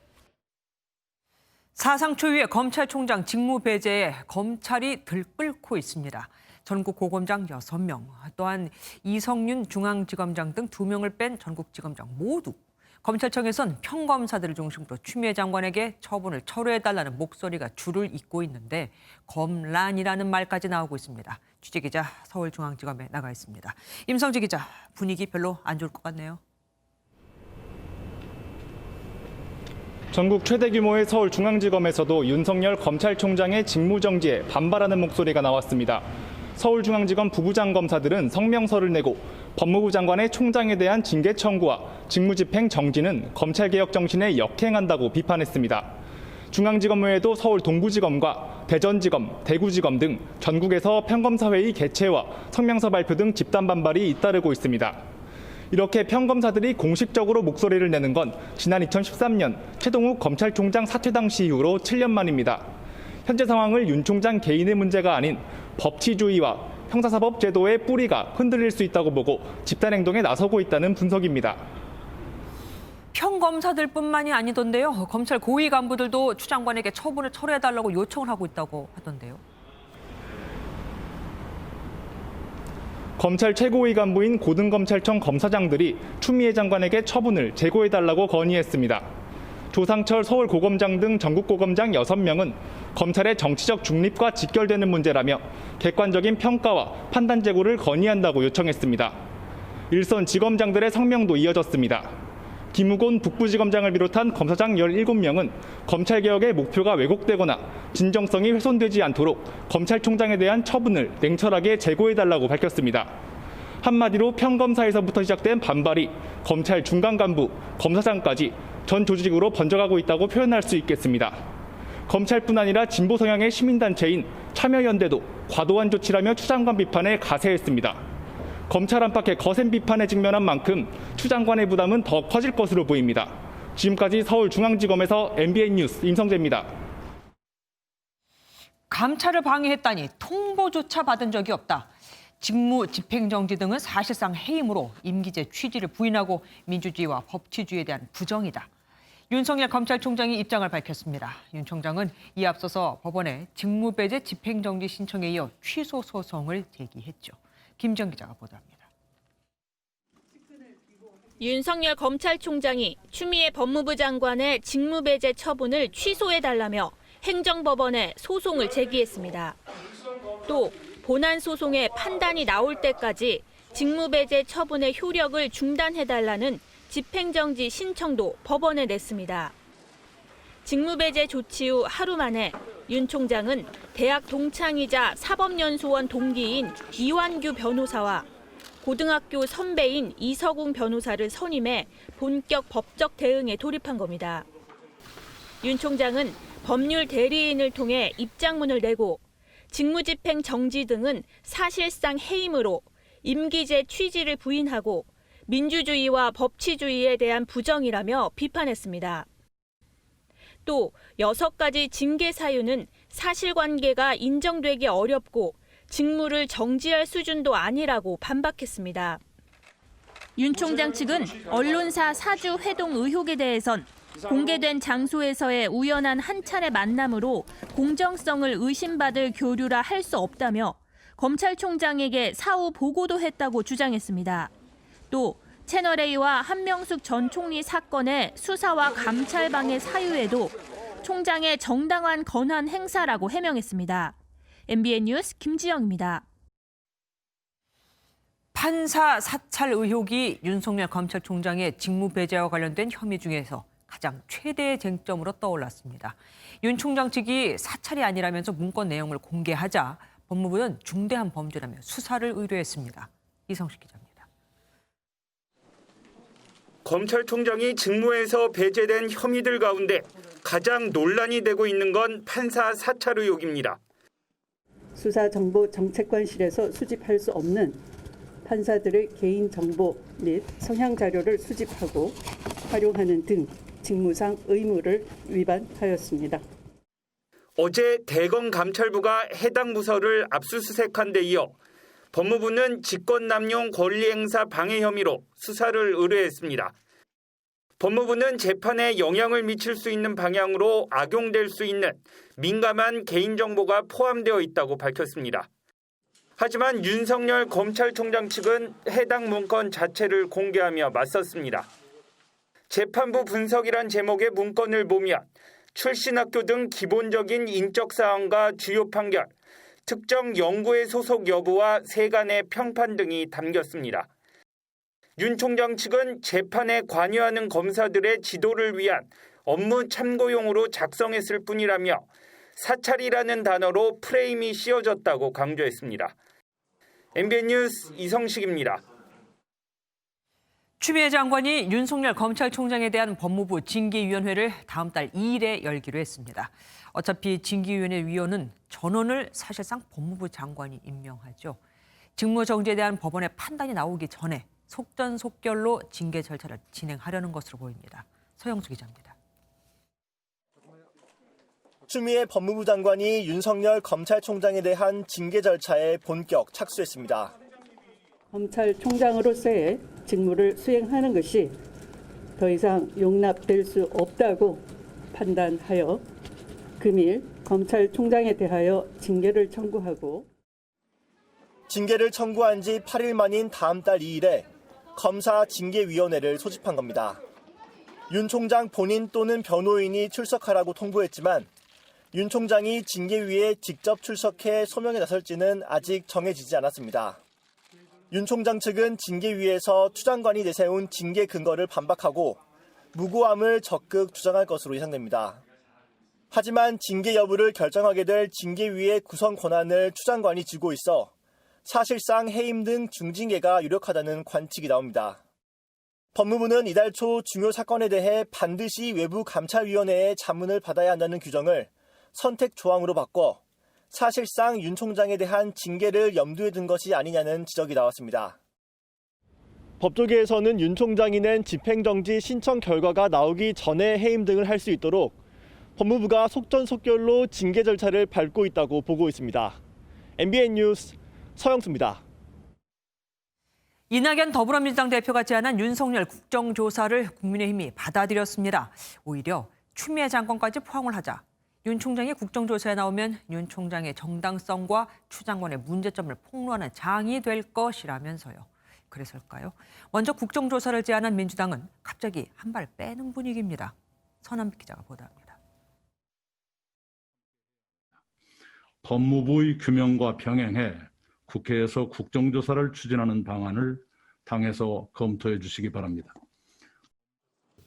사상 초유의 검찰총장 직무 배제에 검찰이 들끓고 있습니다. 전국 고검장 6명, 또한 이성윤 중앙지검장 등 2명을 뺀 전국지검장 모두 검찰청에선 평검사들을 중심으로 추미애 장관에게 처분을 철회해달라는 목소리가 줄을 잇고 있는데 검란이라는 말까지 나오고 있습니다. 취재기자 서울중앙지검에 나가 있습니다. 임성지 기자, 분위기 별로 안 좋을 것 같네요. 전국 최대 규모의 서울중앙지검에서도 윤석열 검찰총장의 직무정지에 반발하는 목소리가 나왔습니다. 서울중앙지검 부부장 검사들은 성명서를 내고 법무부 장관의 총장에 대한 징계 청구와 직무집행 정지는 검찰개혁 정신에 역행한다고 비판했습니다. 중앙지검 외에도 서울 동부지검과 대전지검, 대구지검 등 전국에서 평검사회의 개최와 성명서 발표 등 집단 반발이 잇따르고 있습니다. 이렇게 평검사들이 공식적으로 목소리를 내는 건 지난 2013년 최동욱 검찰총장 사퇴 당시 이후로 7년 만입니다. 현재 상황을 윤 총장 개인의 문제가 아닌 법치주의와 형사사법 제도의 뿌리가 흔들릴 수 있다고 보고 집단 행동에 나서고 있다는 분석입니다. 평검사들뿐만이 아니던데요. 검찰 고위 간부들도 추 장관에게 처분을 철회해달라고 요청을 하고 있다고 하던데요. 검찰 최고위 간부인 고등검찰청 검사장들이 추미애 장관에게 처분을 재고해달라고 건의했습니다. 조상철 서울고검장 등 전국고검장 6명은 검찰의 정치적 중립과 직결되는 문제라며 객관적인 평가와 판단 제고를 건의한다고 요청했습니다. 일선 지검장들의 성명도 이어졌습니다. 김우곤 북부지검장을 비롯한 검사장 17명은 검찰개혁의 목표가 왜곡되거나 진정성이 훼손되지 않도록 검찰총장에 대한 처분을 냉철하게 재고해달라고 밝혔습니다. 한마디로 평검사에서부터 시작된 반발이 검찰 중간 간부, 검사장까지 전 조직으로 번져가고 있다고 표현할 수 있겠습니다. 검찰뿐 아니라 진보 성향의 시민단체인 참여연대도 과도한 조치라며 추 장관 비판에 가세했습니다. 검찰 안팎의 거센 비판에 직면한 만큼 추 장관의 부담은 더 커질 것으로 보입니다. 지금까지 서울중앙지검에서 MBN 뉴스 임성재입니다. 감찰을 방해했다니 통보조차 받은 적이 없다. 직무 집행정지 등은 사실상 해임으로 임기제 취지를 부인하고 민주주의와 법치주의에 대한 부정이다. 윤석열 검찰총장이 입장을 밝혔습니다. 윤 총장은 이에 앞서서 법원에 직무배제 집행정지 신청에 이어 취소 소송을 제기했죠. 김정 기자가 보도합니다. 윤석열 검찰총장이 추미애 법무부 장관의 직무배제 처분을 취소해달라며 행정법원에 소송을 제기했습니다. 또 본안 소송의 판단이 나올 때까지 직무배제 처분의 효력을 중단해달라는 집행정지 신청도 법원에 냈습니다. 직무배제 조치 후 하루 만에 윤 총장은 대학 동창이자 사법연수원 동기인 이완규 변호사와 고등학교 선배인 이서궁 변호사를 선임해 본격 법적 대응에 돌입한 겁니다. 윤 총장은 법률 대리인을 통해 입장문을 내고 직무집행 정지 등은 사실상 해임으로 임기제 취지를 부인하고 민주주의와 법치주의에 대한 부정이라며 비판했습니다. 또 6가지 징계 사유는 사실관계가 인정되기 어렵고 직무를 정지할 수준도 아니라고 반박했습니다. 윤 총장 측은 언론사 사주 회동 의혹에 대해선 공개된 장소에서의 우연한 한 차례 만남으로 공정성을 의심받을 교류라 할 수 없다며 검찰총장에게 사후 보고도 했다고 주장했습니다. 또 채널A와 한명숙 전 총리 사건의 수사와 감찰방해 사유에도 총장의 정당한 권한 행사라고 해명했습니다. MBN 뉴스 김지영입니다. 판사 사찰 의혹이 윤석열 검찰총장의 직무 배제와 관련된 혐의 중에서 가장 최대의 쟁점으로 떠올랐습니다. 윤 총장 측이 사찰이 아니라면서 문건 내용을 공개하자 법무부는 중대한 범죄라며 수사를 의뢰했습니다. 이성식 기자입니다. 검찰총장이 직무에서 배제된 혐의들 가운데 가장 논란이 되고 있는 건 판사 사찰 의혹입니다. 수사정보정책관실에서 수집할 수 없는 판사들의 개인 정보 및 성향 자료를 수집하고 활용하는 등 직무상 의무를 위반하였습니다. 어제 대검감찰부가 해당 부서를 압수수색한 데 이어 법무부는 직권남용 권리행사 방해 혐의로 수사를 의뢰했습니다. 법무부는 재판에 영향을 미칠 수 있는 방향으로 악용될 수 있는 민감한 개인정보가 포함되어 있다고 밝혔습니다. 하지만 윤석열 검찰총장 측은 해당 문건 자체를 공개하며 맞섰습니다. 재판부 분석이란 제목의 문건을 보면 출신 학교 등 기본적인 인적 사항과 주요 판결, 특정 연구의 소속 여부와 세간의 평판 등이 담겼습니다. 윤 총장 측은 재판에 관여하는 검사들의 지도를 위한 업무 참고용으로 작성했을 뿐이라며 사찰이라는 단어로 프레임이 씌워졌다고 강조했습니다. MBN 뉴스 이성식입니다. 추미애 장관이 윤석열 검찰총장에 대한 법무부 징계위원회를 다음 달 2일에 열기로 했습니다. 어차피 징계위원회 위원은 전원을 사실상 법무부 장관이 임명하죠. 직무 정지에 대한 법원의 판단이 나오기 전에 속전속결로 징계 절차를 진행하려는 것으로 보입니다. 서영수 기자입니다. 추미애 법무부 장관이 윤석열 검찰총장에 대한 징계 절차에 본격 착수했습니다. 검찰총장으로서의 직무를 수행하는 것이 더 이상 용납될 수 없다고 판단하여 금일 검찰총장에 대하여 징계를 청구하고 징계를 청구한 지 8일 만인 다음 달 2일에 검사 징계위원회를 소집한 겁니다. 윤 총장 본인 또는 변호인이 출석하라고 통보했지만 윤 총장이 징계위에 직접 출석해 소명에 나설지는 아직 정해지지 않았습니다. 윤 총장 측은 징계위에서 추 장관이 내세운 징계 근거를 반박하고 무고함을 적극 주장할 것으로 예상됩니다. 하지만 징계 여부를 결정하게 될 징계위의 구성 권한을 추 장관이 쥐고 있어 사실상 해임 등 중징계가 유력하다는 관측이 나옵니다. 법무부는 이달 초 중요 사건에 대해 반드시 외부 감찰위원회의 자문을 받아야 한다는 규정을 선택 조항으로 바꿔 사실상 윤 총장에 대한 징계를 염두에 둔 것이 아니냐는 지적이 나왔습니다. 법조계에서는 윤 총장이 낸 집행정지 신청 결과가 나오기 전에 해임 등을 할 수 있도록 법무부가 속전속결로 징계 절차를 밟고 있다고 보고 있습니다. MBN 뉴스 서영수입니다. 이낙연 더불어민주당 대표가 제안한 윤석열 국정조사를 국민의힘이 받아들였습니다. 오히려 추미애 장관까지 포함을 하자 윤 총장이 국정조사에 나오면 윤 총장의 정당성과 추 장관의 문제점을 폭로하는 장이 될 것이라면서요. 그래서일까요? 먼저 국정조사를 제안한 민주당은 갑자기 한 발 빼는 분위기입니다. 선한빛 기자가 보도합니다. 법무부의 규명과 병행해 국회에서 국정조사를 추진하는 방안을 당에서 검토해 주시기 바랍니다.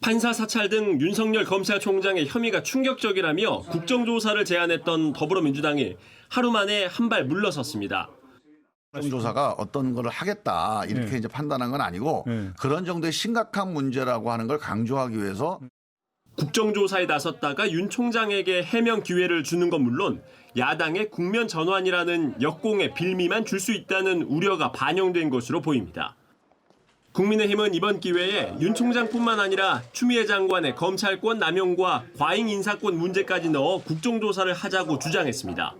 판사 사찰 등 윤석열 검찰총장의 혐의가 충격적이라며 국정조사를 제안했던 더불어민주당이 하루 만에 한 발 물러섰습니다. 국정조사가 어떤 걸 하겠다 이렇게 이제 판단한 건 아니고 그런 정도의 심각한 문제라고 하는 걸 강조하기 위해서 국정조사에 나섰다가 윤 총장에게 해명 기회를 주는 건 물론 야당의 국면 전환이라는 역공의 빌미만 줄 수 있다는 우려가 반영된 것으로 보입니다. 국민의힘은 이번 기회에 윤 총장뿐만 아니라 추미애 장관의 검찰권 남용과 과잉 인사권 문제까지 넣어 국정조사를 하자고 주장했습니다.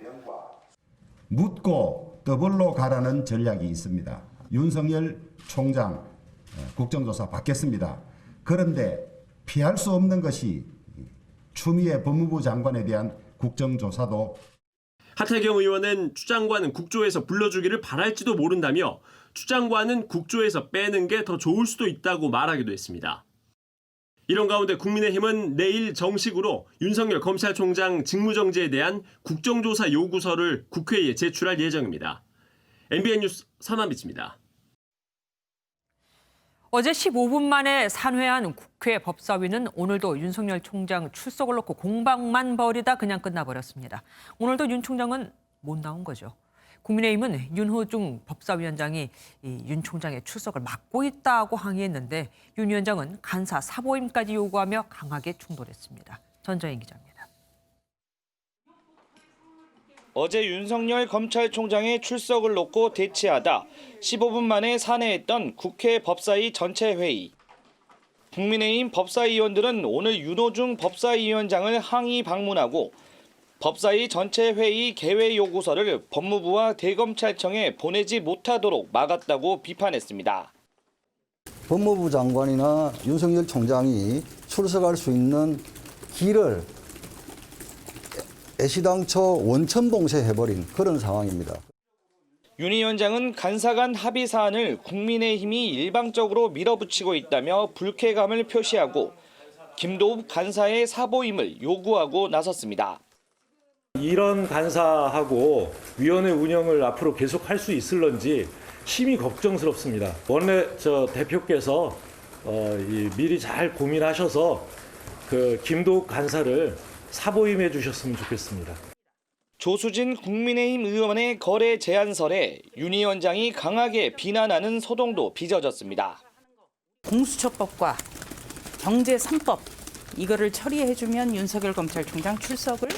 묻고 더블로 가라는 전략이 있습니다. 윤석열 총장 국정조사 받겠습니다. 그런데 피할 수 없는 것이 추미애 법무부 장관에 대한 국정조사도. 하태경 의원은 추 장관은 국조에서 불러주기를 바랄지도 모른다며 추 장관은 국조에서 빼는 게 더 좋을 수도 있다고 말하기도 했습니다. 이런 가운데 국민의힘은 내일 정식으로 윤석열 검찰총장 직무정지에 대한 국정조사 요구서를 국회에 제출할 예정입니다. MBN 뉴스 서남비치입니다. 어제 15분 만에 산회한 국회 법사위는 오늘도 윤석열 총장 출석을 놓고 공방만 벌이다 그냥 끝나버렸습니다. 오늘도 윤 총장은 못 나온 거죠. 국민의힘은 윤호중 법사위원장이 윤 총장의 출석을 막고 있다고 항의했는데 윤 위원장은 간사 사보임까지 요구하며 강하게 충돌했습니다. 전정인 기자입니다. 어제 윤석열 검찰총장의 출석을 놓고 대치하다 15분 만에 산회했던 국회 법사위 전체 회의. 국민의힘 법사위원들은 오늘 윤호중 법사위원장을 항의 방문하고 법사위 전체 회의 개회 요구서를 법무부와 대검찰청에 보내지 못하도록 막았다고 비판했습니다. 법무부 장관이나 윤석열 총장이 출석할 수 있는 길을 애시당초 원천봉쇄해버린 그런 상황입니다. 윤 위원장은 간사 간 합의 사안을 국민의힘이 일방적으로 밀어붙이고 있다며 불쾌감을 표시하고 김도읍 간사의 사보임을 요구하고 나섰습니다. 이런 간사하고 위원회 운영을 앞으로 계속할 수 있을런지 심히 걱정스럽습니다. 원래 대표께서 미리 잘 고민하셔서 김도욱 간사를 사보임해 주셨으면 좋겠습니다. 조수진 국민의힘 의원의 거래 제안설에 윤 위원장이 강하게 비난하는 소동도 빚어졌습니다. 공수처법과 경제 3법 이거를 처리해주면 윤석열 검찰총장 출석을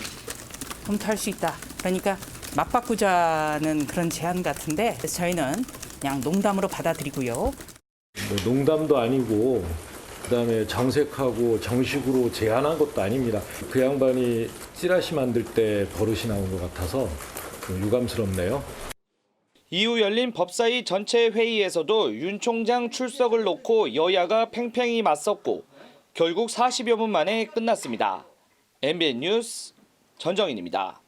검토할 수 있다. 그러니까 맞바꾸자는 그런 제안 같은데 저희는 그냥 농담으로 받아들이고요. 농담도 아니고 그다음에 정색하고 정식으로 제안한 것도 아닙니다. 그 양반이 찌라시 만들 때 버릇이 나온 것 같아서 유감스럽네요. 이후 열린 법사위 전체 회의에서도 윤 총장 출석을 놓고 여야가 팽팽히 맞섰고 결국 40여 분 만에 끝났습니다. MBN 뉴스 전정인입니다.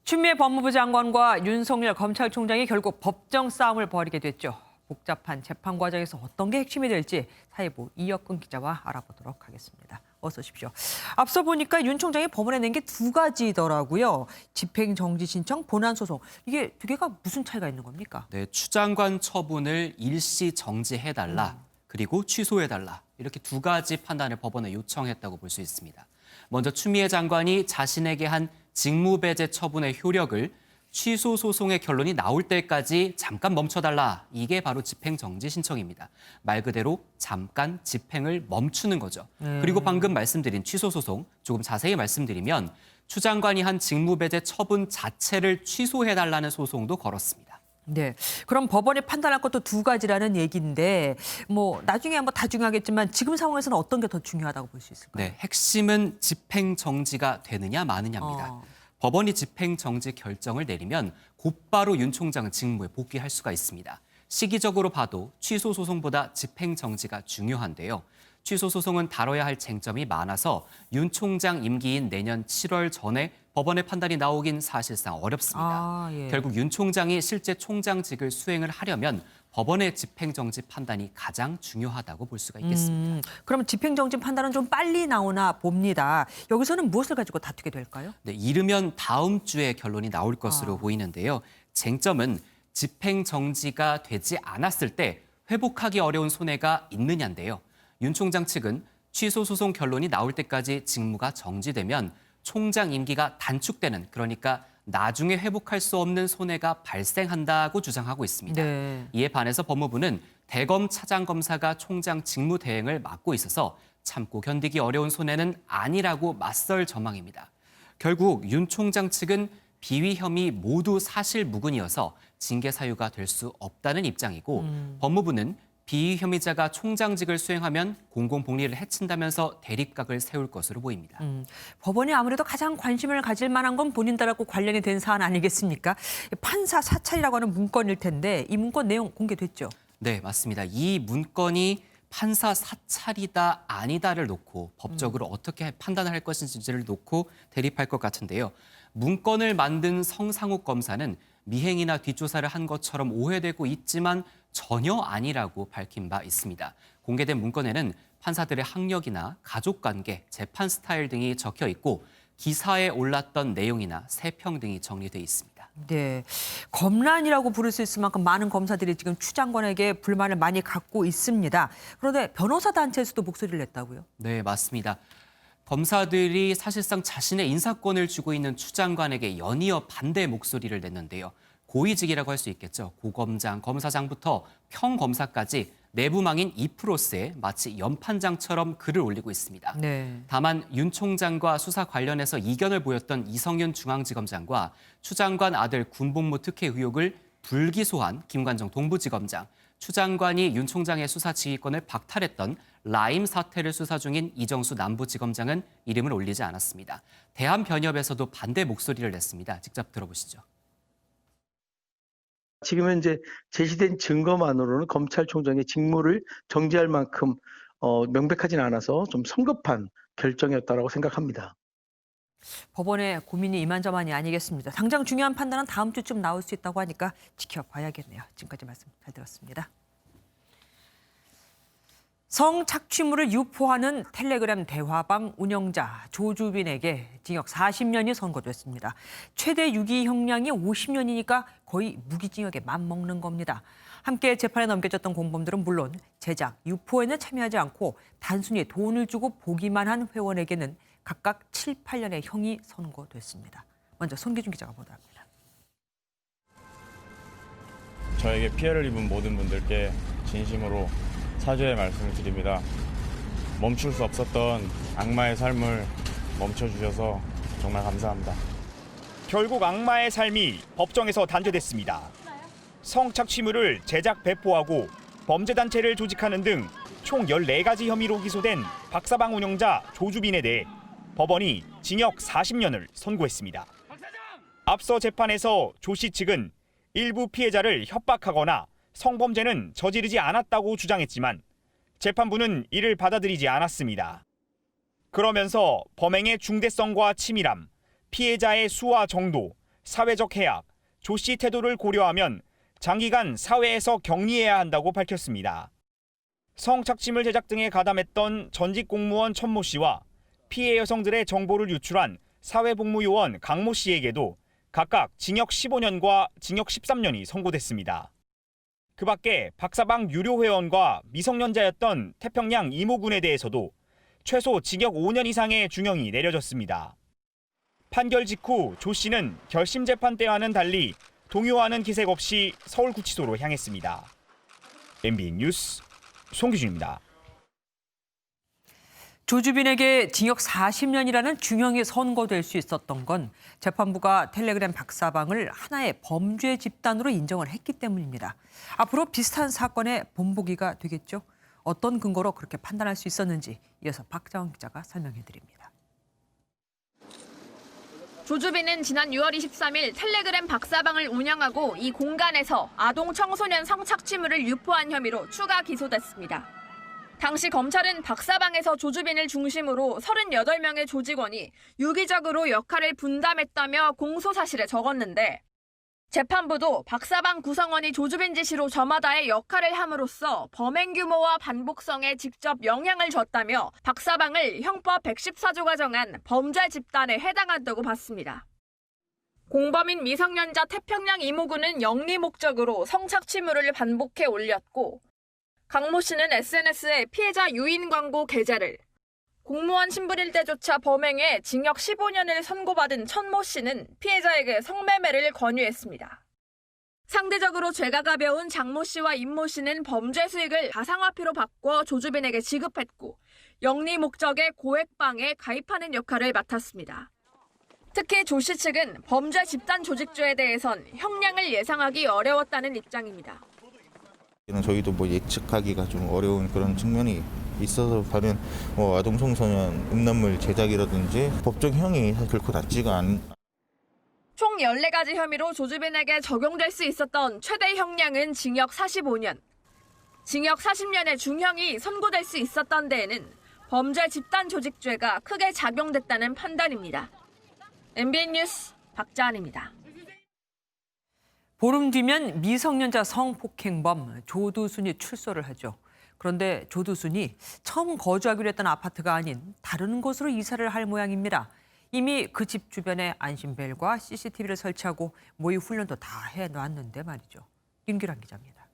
추미애 법무부 장관과 윤석열 검찰총장이 결국 법정 싸움을 벌이게 됐죠. 복잡한 재판 과정에서 어떤 게 핵심이 될지 사회부 이혁근 기자와 알아보도록 하겠습니다. 어서 오십시오. 앞서 보니까 윤 총장이 법원에 낸 게 두 가지더라고요. 집행정지 신청, 본안소송. 이게 두 개가 무슨 차이가 있는 겁니까? 네, 추 장관 처분을 일시 정지해달라, 그리고 취소해달라. 이렇게 두 가지 판단을 법원에 요청했다고 볼 수 있습니다. 먼저 추미애 장관이 자신에게 한 직무배제 처분의 효력을 취소 소송의 결론이 나올 때까지 잠깐 멈춰달라. 이게 바로 집행정지 신청입니다. 말 그대로 잠깐 집행을 멈추는 거죠. 그리고 방금 말씀드린 취소 소송, 조금 자세히 말씀드리면 추 장관이 한 직무배제 처분 자체를 취소해달라는 소송도 걸었습니다. 네, 그럼 법원이 판단할 것도 두 가지라는 얘기인데 나중에 한번 다 중요하겠지만 지금 상황에서는 어떤 게 더 중요하다고 볼 수 있을까요? 네, 핵심은 집행정지가 되느냐 마느냐입니다. 법원이 집행정지 결정을 내리면 곧바로 윤 총장은 직무에 복귀할 수가 있습니다. 시기적으로 봐도 취소 소송보다 집행정지가 중요한데요. 취소 소송은 다뤄야 할 쟁점이 많아서 윤 총장 임기인 내년 7월 전에 법원의 판단이 나오긴 사실상 어렵습니다. 결국 윤 총장이 실제 총장직을 수행을 하려면 법원의 집행정지 판단이 가장 중요하다고 볼 수가 있겠습니다. 그럼 집행정지 판단은 좀 빨리 나오나 봅니다. 여기서는 무엇을 가지고 다투게 될까요? 네, 이르면 다음 주에 결론이 나올 것으로 보이는데요. 쟁점은 집행정지가 되지 않았을 때 회복하기 어려운 손해가 있느냐인데요. 윤 총장 측은 취소 소송 결론이 나올 때까지 직무가 정지되면 총장 임기가 단축되는, 그러니까 나중에 회복할 수 없는 손해가 발생한다고 주장하고 있습니다. 네. 이에 반해서 법무부는 대검 차장검사가 총장 직무 대행을 맡고 있어서 참고 견디기 어려운 손해는 아니라고 맞설 전망입니다. 결국 윤 총장 측은 비위 혐의 모두 사실 무근이어서 징계 사유가 될 수 없다는 입장이고 법무부는 비위 혐의자가 총장직을 수행하면 공공복리를 해친다면서 대립각을 세울 것으로 보입니다. 법원이 아무래도 가장 관심을 가질 만한 건 본인들하고 관련이 된 사안 아니겠습니까? 판사 사찰이라고 하는 문건일 텐데 이 문건 내용 공개됐죠? 네, 맞습니다. 이 문건이 판사 사찰이다 아니다를 놓고 법적으로 어떻게 판단을 할 것인지를 놓고 대립할 것 같은데요. 문건을 만든 성상욱 검사는 미행이나 뒷조사를 한 것처럼 오해되고 있지만 전혀 아니라고 밝힌 바 있습니다. 공개된 문건에는 판사들의 학력이나 가족관계, 재판 스타일 등이 적혀 있고 기사에 올랐던 내용이나 세평 등이 정리돼 있습니다. 네, 검란이라고 부를 수 있을 만큼 많은 검사들이 지금 추 장관에게 불만을 많이 갖고 있습니다. 그런데 변호사 단체에서도 목소리를 냈다고요? 네, 맞습니다. 검사들이 사실상 자신의 인사권을 쥐고 있는 추 장관에게 연이어 반대 목소리를 냈는데요. 고위직이라고 할 수 있겠죠. 고검장, 검사장부터 평검사까지 내부망인 2%세 마치 연판장처럼 글을 올리고 있습니다. 네. 다만 윤 총장과 수사 관련해서 이견을 보였던 이성윤 중앙지검장과 추 장관 아들 군복무 특혜 의혹을 불기소한 김관정 동부지검장, 추 장관이 윤 총장의 수사 지휘권을 박탈했던 라임 사태를 수사 중인 이정수 남부지검장은 이름을 올리지 않았습니다. 대한변협에서도 반대 목소리를 냈습니다. 직접 들어보시죠. 지금 현재 제시된 증거만으로는 검찰총장의 직무를 정지할 만큼 명백하지는 않아서 좀 성급한 결정이었다고 생각합니다. 법원의 고민이 이만저만이 아니겠습니다. 당장 중요한 판단은 다음 주쯤 나올 수 있다고 하니까 지켜봐야겠네요. 지금까지 말씀 잘 들었습니다. 성착취물을 유포하는 텔레그램 대화방 운영자 조주빈에게 징역 40년이 선고됐습니다. 최대 유기 형량이 50년이니까 거의 무기징역에 맞먹는 겁니다. 함께 재판에 넘겨졌던 공범들은 물론 제작, 유포에는 참여하지 않고 단순히 돈을 주고 보기만 한 회원에게는 각각 7, 8년의 형이 선고됐습니다. 먼저 손기준 기자가 보도합니다. 저에게 피해를 입은 모든 분들께 진심으로 사죄의 말씀을 드립니다. 멈출 수 없었던 악마의 삶을 멈춰주셔서 정말 감사합니다. 결국 악마의 삶이 법정에서 단죄됐습니다. 성착취물을 제작 배포하고 범죄단체를 조직하는 등 총 14가지 혐의로 기소된 박사방 운영자 조주빈에 대해 법원이 징역 40년을 선고했습니다. 앞서 재판에서 조 씨 측은 일부 피해자를 협박하거나 성범죄는 저지르지 않았다고 주장했지만 재판부는 이를 받아들이지 않았습니다. 그러면서 범행의 중대성과 치밀함, 피해자의 수와 정도, 사회적 해악, 조 씨 태도를 고려하면 장기간 사회에서 격리해야 한다고 밝혔습니다. 성착취물 제작 등에 가담했던 전직 공무원 천모 씨와 피해 여성들의 정보를 유출한 사회복무요원 강모 씨에게도 각각 징역 15년과 징역 13년이 선고됐습니다. 그 밖에 박사방 유료 회원과 미성년자였던 태평양 이모군에 대해서도 최소 징역 5년 이상의 중형이 내려졌습니다. 판결 직후 조 씨는 결심 재판 때와는 달리 동요하는 기색 없이 서울구치소로 향했습니다. MBN 뉴스 송규준입니다. 조주빈에게 징역 40년이라는 중형이 선고될 수 있었던 건 재판부가 텔레그램 박사방을 하나의 범죄 집단으로 인정을 했기 때문입니다. 앞으로 비슷한 사건의 본보기가 되겠죠. 어떤 근거로 그렇게 판단할 수 있었는지 이어서 박자원 기자가 설명해드립니다. 조주빈은 지난 6월 23일 텔레그램 박사방을 운영하고 이 공간에서 아동 청소년 성착취물을 유포한 혐의로 추가 기소됐습니다. 당시 검찰은 박사방에서 조주빈을 중심으로 38명의 조직원이 유기적으로 역할을 분담했다며 공소사실에 적었는데 재판부도 박사방 구성원이 조주빈 지시로 저마다의 역할을 함으로써 범행 규모와 반복성에 직접 영향을 줬다며 박사방을 형법 114조가 정한 범죄 집단에 해당한다고 봤습니다. 공범인 미성년자 태평양 이모군은 영리 목적으로 성착취물을 반복해 올렸고 강모 씨는 SNS에 피해자 유인 광고 게재를, 공무원 신분일 때조차 범행에 징역 15년을 선고받은 천모 씨는 피해자에게 성매매를 권유했습니다. 상대적으로 죄가 가벼운 장모 씨와 임모 씨는 범죄 수익을 가상화폐로 바꿔 조주빈에게 지급했고 영리 목적의 고액방에 가입하는 역할을 맡았습니다. 특히 조 씨 측은 범죄 집단 조직주에 대해선 형량을 예상하기 어려웠다는 입장입니다. 저희도 예측하기가 좀 어려운 그런 측면이 있어서 다른 아동 청소년 음란물 제작이라든지 법정형이 결코 낮지가 않은. 총 14가지 혐의로 조주빈에게 적용될 수 있었던 최대 형량은 징역 45년. 징역 40년의 중형이 선고될 수 있었던 데에는 범죄 집단 조직죄가 크게 작용됐다는 판단입니다. MBN 뉴스 박자한입니다. 보름 뒤면 미성년자 성폭행범 조두순이 출소를 하죠. 그런데 조두순이 처음 거주하기로 했던 아파트가 아닌 다른 곳으로 이사를 할 모양입니다. 이미 그 집 주변에 안심벨과 CCTV를 설치하고 모의 훈련도 다 해놨는데 말이죠. 윤규란 기자입니다.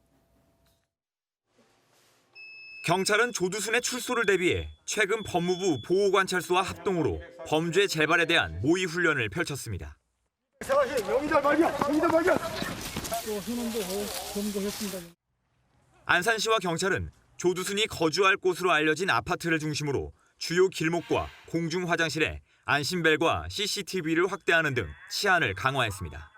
경찰은 조두순의 출소를 대비해 최근 법무부 보호관찰소와 합동으로 범죄 재발에 대한 모의 훈련을 펼쳤습니다. 안산시와 경찰은 조두순이 거주할 곳으로 알려진 아파트를 중심으로 주요 길목과 공중 화장실에 안심벨과 CCTV를 확대하는 등 치안을 강화했습니다.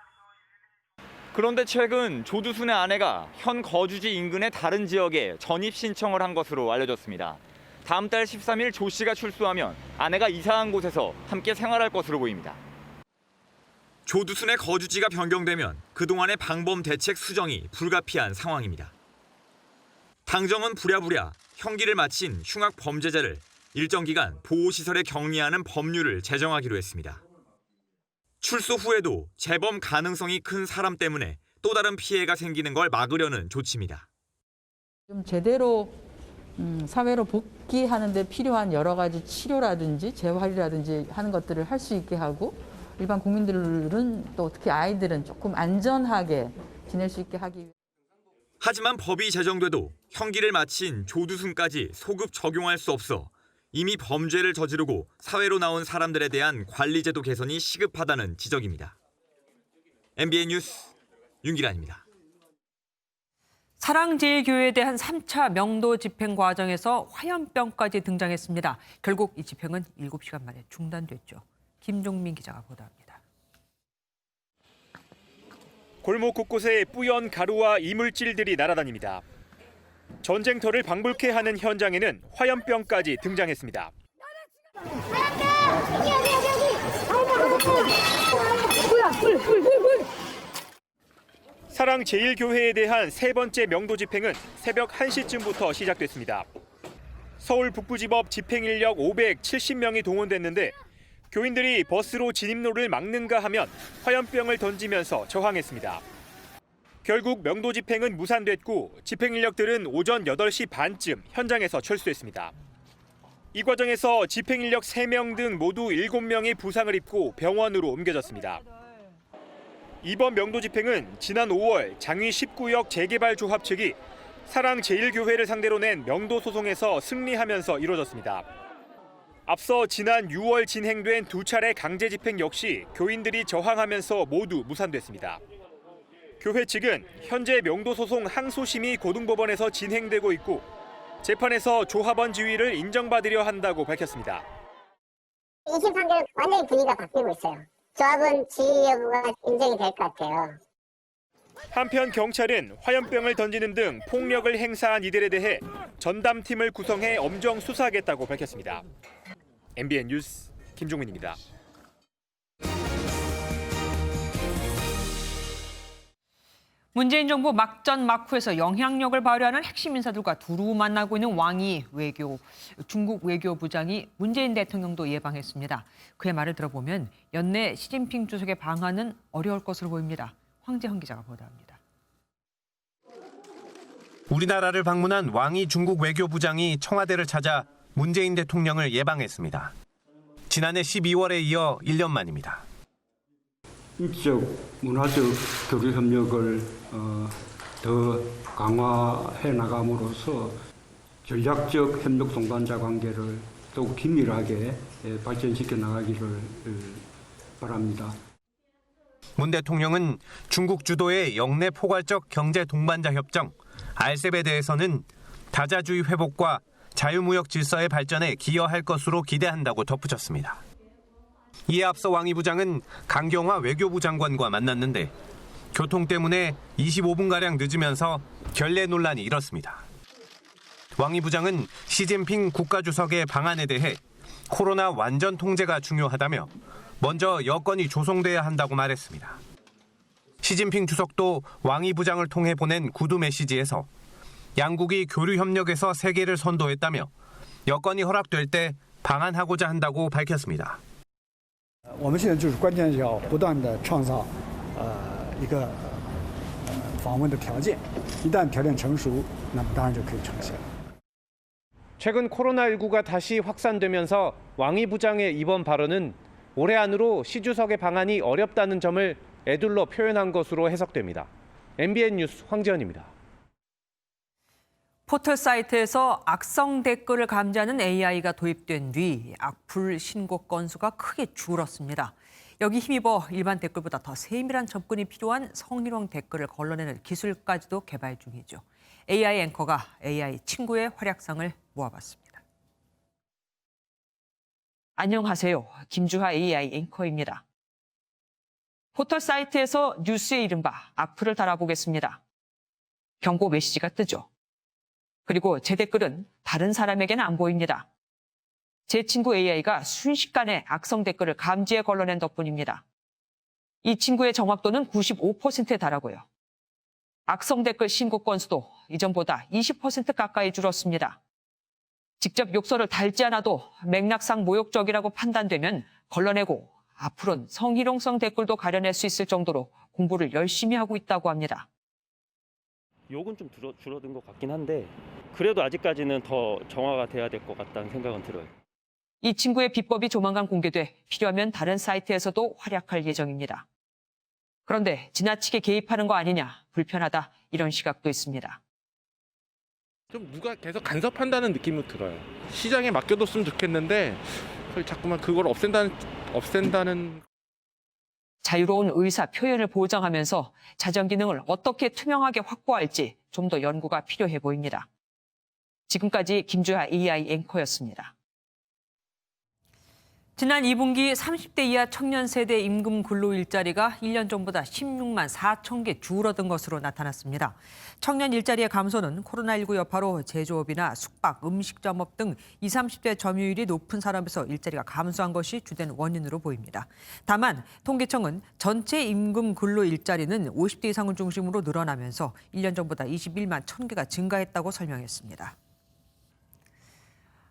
그런데 최근 조두순의 아내가 현 거주지 인근의 다른 지역에 전입 신청을 한 것으로 알려졌습니다. 다음 달 13일 조 씨가 출소하면 아내가 이사한 곳에서 함께 생활할 것으로 보입니다. 조두순의 거주지가 변경되면 그동안의 방범 대책 수정이 불가피한 상황입니다. 당정은 부랴부랴 형기를 마친 흉악 범죄자를 일정 기간 보호시설에 격리하는 법률을 제정하기로 했습니다. 출소 후에도 재범 가능성이 큰 사람 때문에 또 다른 피해가 생기는 걸 막으려는 조치입니다. 좀 제대로 사회로 복귀하는 데 필요한 여러 가지 치료라든지 재활이라든지 하는 것들을 할 수 있게 하고 일반 국민들은 또 특히 아이들은 조금 안전하게 지낼 수 있게 하기 위해. 하지만 법이 제정돼도 형기를 마친 조두순까지 소급 적용할 수 없어 이미 범죄를 저지르고 사회로 나온 사람들에 대한 관리제도 개선이 시급하다는 지적입니다. MBN 뉴스 윤기란입니다. 사랑제일교회에 대한 3차 명도 집행 과정에서 화염병까지 등장했습니다. 결국 이 집행은 7시간 만에 중단됐죠. 김종민 기자가 보도합니다. 골목 곳곳에 뿌연 가루와 이물질들이 날아다닙니다. 전쟁터를 방불케 하는 현장에는 화염병까지 등장했습니다. 사랑제일교회에 대한 세 번째 명도 집행은 새벽 1시쯤부터 시작됐습니다. 서울 북부지법 집행인력 570명이 동원됐는데 교인들이 버스로 진입로를 막는가 하면 화염병을 던지면서 저항했습니다. 결국 명도 집행은 무산됐고 집행인력들은 오전 8시 반쯤 현장에서 철수했습니다. 이 과정에서 집행인력 3명 등 모두 7명이 부상을 입고 병원으로 옮겨졌습니다. 이번 명도 집행은 지난 5월 장위 19역 재개발 조합 측이 사랑제일교회를 상대로 낸 명도 소송에서 승리하면서 이뤄졌습니다. 앞서 지난 6월 진행된 2차례 강제 집행 역시 교인들이 저항하면서 모두 무산됐습니다. 교회 측은 현재 명도 소송 항소심이 고등법원에서 진행되고 있고 재판에서 조합원 지위를 인정받으려 한다고 밝혔습니다. 2심 판결은 완전히 분위기가 바뀌고 있어요. 조합원 지위 여부가 인정이 될 것 같아요. 한편 경찰은 화염병을 던지는 등 폭력을 행사한 이들에 대해 전담팀을 구성해 엄정 수사하겠다고 밝혔습니다. MBN 뉴스 김종민입니다. 문재인 정부 막전 막후에서 영향력을 발휘하는 핵심 인사들과 두루 만나고 있는 왕이 중국 외교부장이 문재인 대통령도 예방했습니다. 그의 말을 들어보면 연내 시진핑 주석의 방한은 어려울 것으로 보입니다. 황재헌 기자가 보도합니다. 우리나라를 방문한 왕이 중국 외교부장이 청와대를 찾아 문재인 대통령을 예방했습니다. 지난해 12월에 이어 1년 만입니다. 입적, 문화적 교류 협력을 더 강화해 나감으로써 전략적 협력 동반자 관계를 더욱 긴밀하게 발전시켜 나가기를 바랍니다. 문 대통령은 중국 주도의 영내 포괄적 경제 동반자 협정 RCEP에 대해서는 다자주의 회복과 자유무역 질서의 발전에 기여할 것으로 기대한다고 덧붙였습니다. 이에 앞서 왕이 부장은 강경화 외교부 장관과 만났는데 교통 때문에 25분가량 늦으면서 결례 논란이 일었습니다. 왕이 부장은 시진핑 국가주석의 방안에 대해 코로나 완전 통제가 중요하다며 먼저 여건이 조성돼야 한다고 말했습니다. 시진핑 주석도 왕이 부장을 통해 보낸 구두 메시지에서 양국이 교류 협력에서 세계를 선도했다며 여건이 허락될 때 방한하고자 한다고 밝혔습니다. 我们现在就是关键要不断的创造一个访问的条件，一旦条件成熟，那么当然就可以呈现。 최근 코로나19가 다시 확산되면서 왕이 부장의 이번 발언은 올해 안으로 시 주석의 방안이 어렵다는 점을 애둘러 표현한 것으로 해석됩니다. MBN 뉴스 황지연입니다. 포털 사이트에서 악성 댓글을 감지하는 AI가 도입된 뒤 악플 신고 건수가 크게 줄었습니다. 여기 힘입어 일반 댓글보다 더 세밀한 접근이 필요한 성희롱 댓글을 걸러내는 기술까지도 개발 중이죠. AI 앵커가 AI 친구의 활약상을 모아봤습니다. 안녕하세요. 김주하 AI 앵커입니다. 포털 사이트에서 뉴스의 이른바 악플을 달아보겠습니다. 경고 메시지가 뜨죠. 그리고 제 댓글은 다른 사람에게는 안 보입니다. 제 친구 AI가 순식간에 악성 댓글을 감지해 걸러낸 덕분입니다. 이 친구의 정확도는 95%에 달하고요. 악성 댓글 신고 건수도 이전보다 20% 가까이 줄었습니다. 직접 욕설을 달지 않아도 맥락상 모욕적이라고 판단되면 걸러내고 앞으로는 성희롱성 댓글도 가려낼 수 있을 정도로 공부를 열심히 하고 있다고 합니다. 욕은 좀 줄어든 것 같긴 한데 그래도 아직까지는 더 정화가 돼야 될 것 같다는 생각은 들어요. 이 친구의 비법이 조만간 공개돼 필요하면 다른 사이트에서도 활약할 예정입니다. 그런데 지나치게 개입하는 거 아니냐, 불편하다 이런 시각도 있습니다. 좀 누가 계속 간섭한다는 느낌이 들어요. 시장에 맡겨뒀으면 좋겠는데 자꾸만 그걸 없앤다는. 자유로운 의사 표현을 보장하면서 자정 기능을 어떻게 투명하게 확보할지 좀 더 연구가 필요해 보입니다. 지금까지 김주하 AI 앵커였습니다. 지난 2분기 30대 이하 청년 세대 임금 근로 일자리가 1년 전보다 16만 4천 개 줄어든 것으로 나타났습니다. 청년 일자리의 감소는 코로나19 여파로 제조업이나 숙박, 음식점업 등 20, 30대 점유율이 높은 산업에서 일자리가 감소한 것이 주된 원인으로 보입니다. 다만 통계청은 전체 임금 근로 일자리는 50대 이상을 중심으로 늘어나면서 1년 전보다 21만 1천 개가 증가했다고 설명했습니다.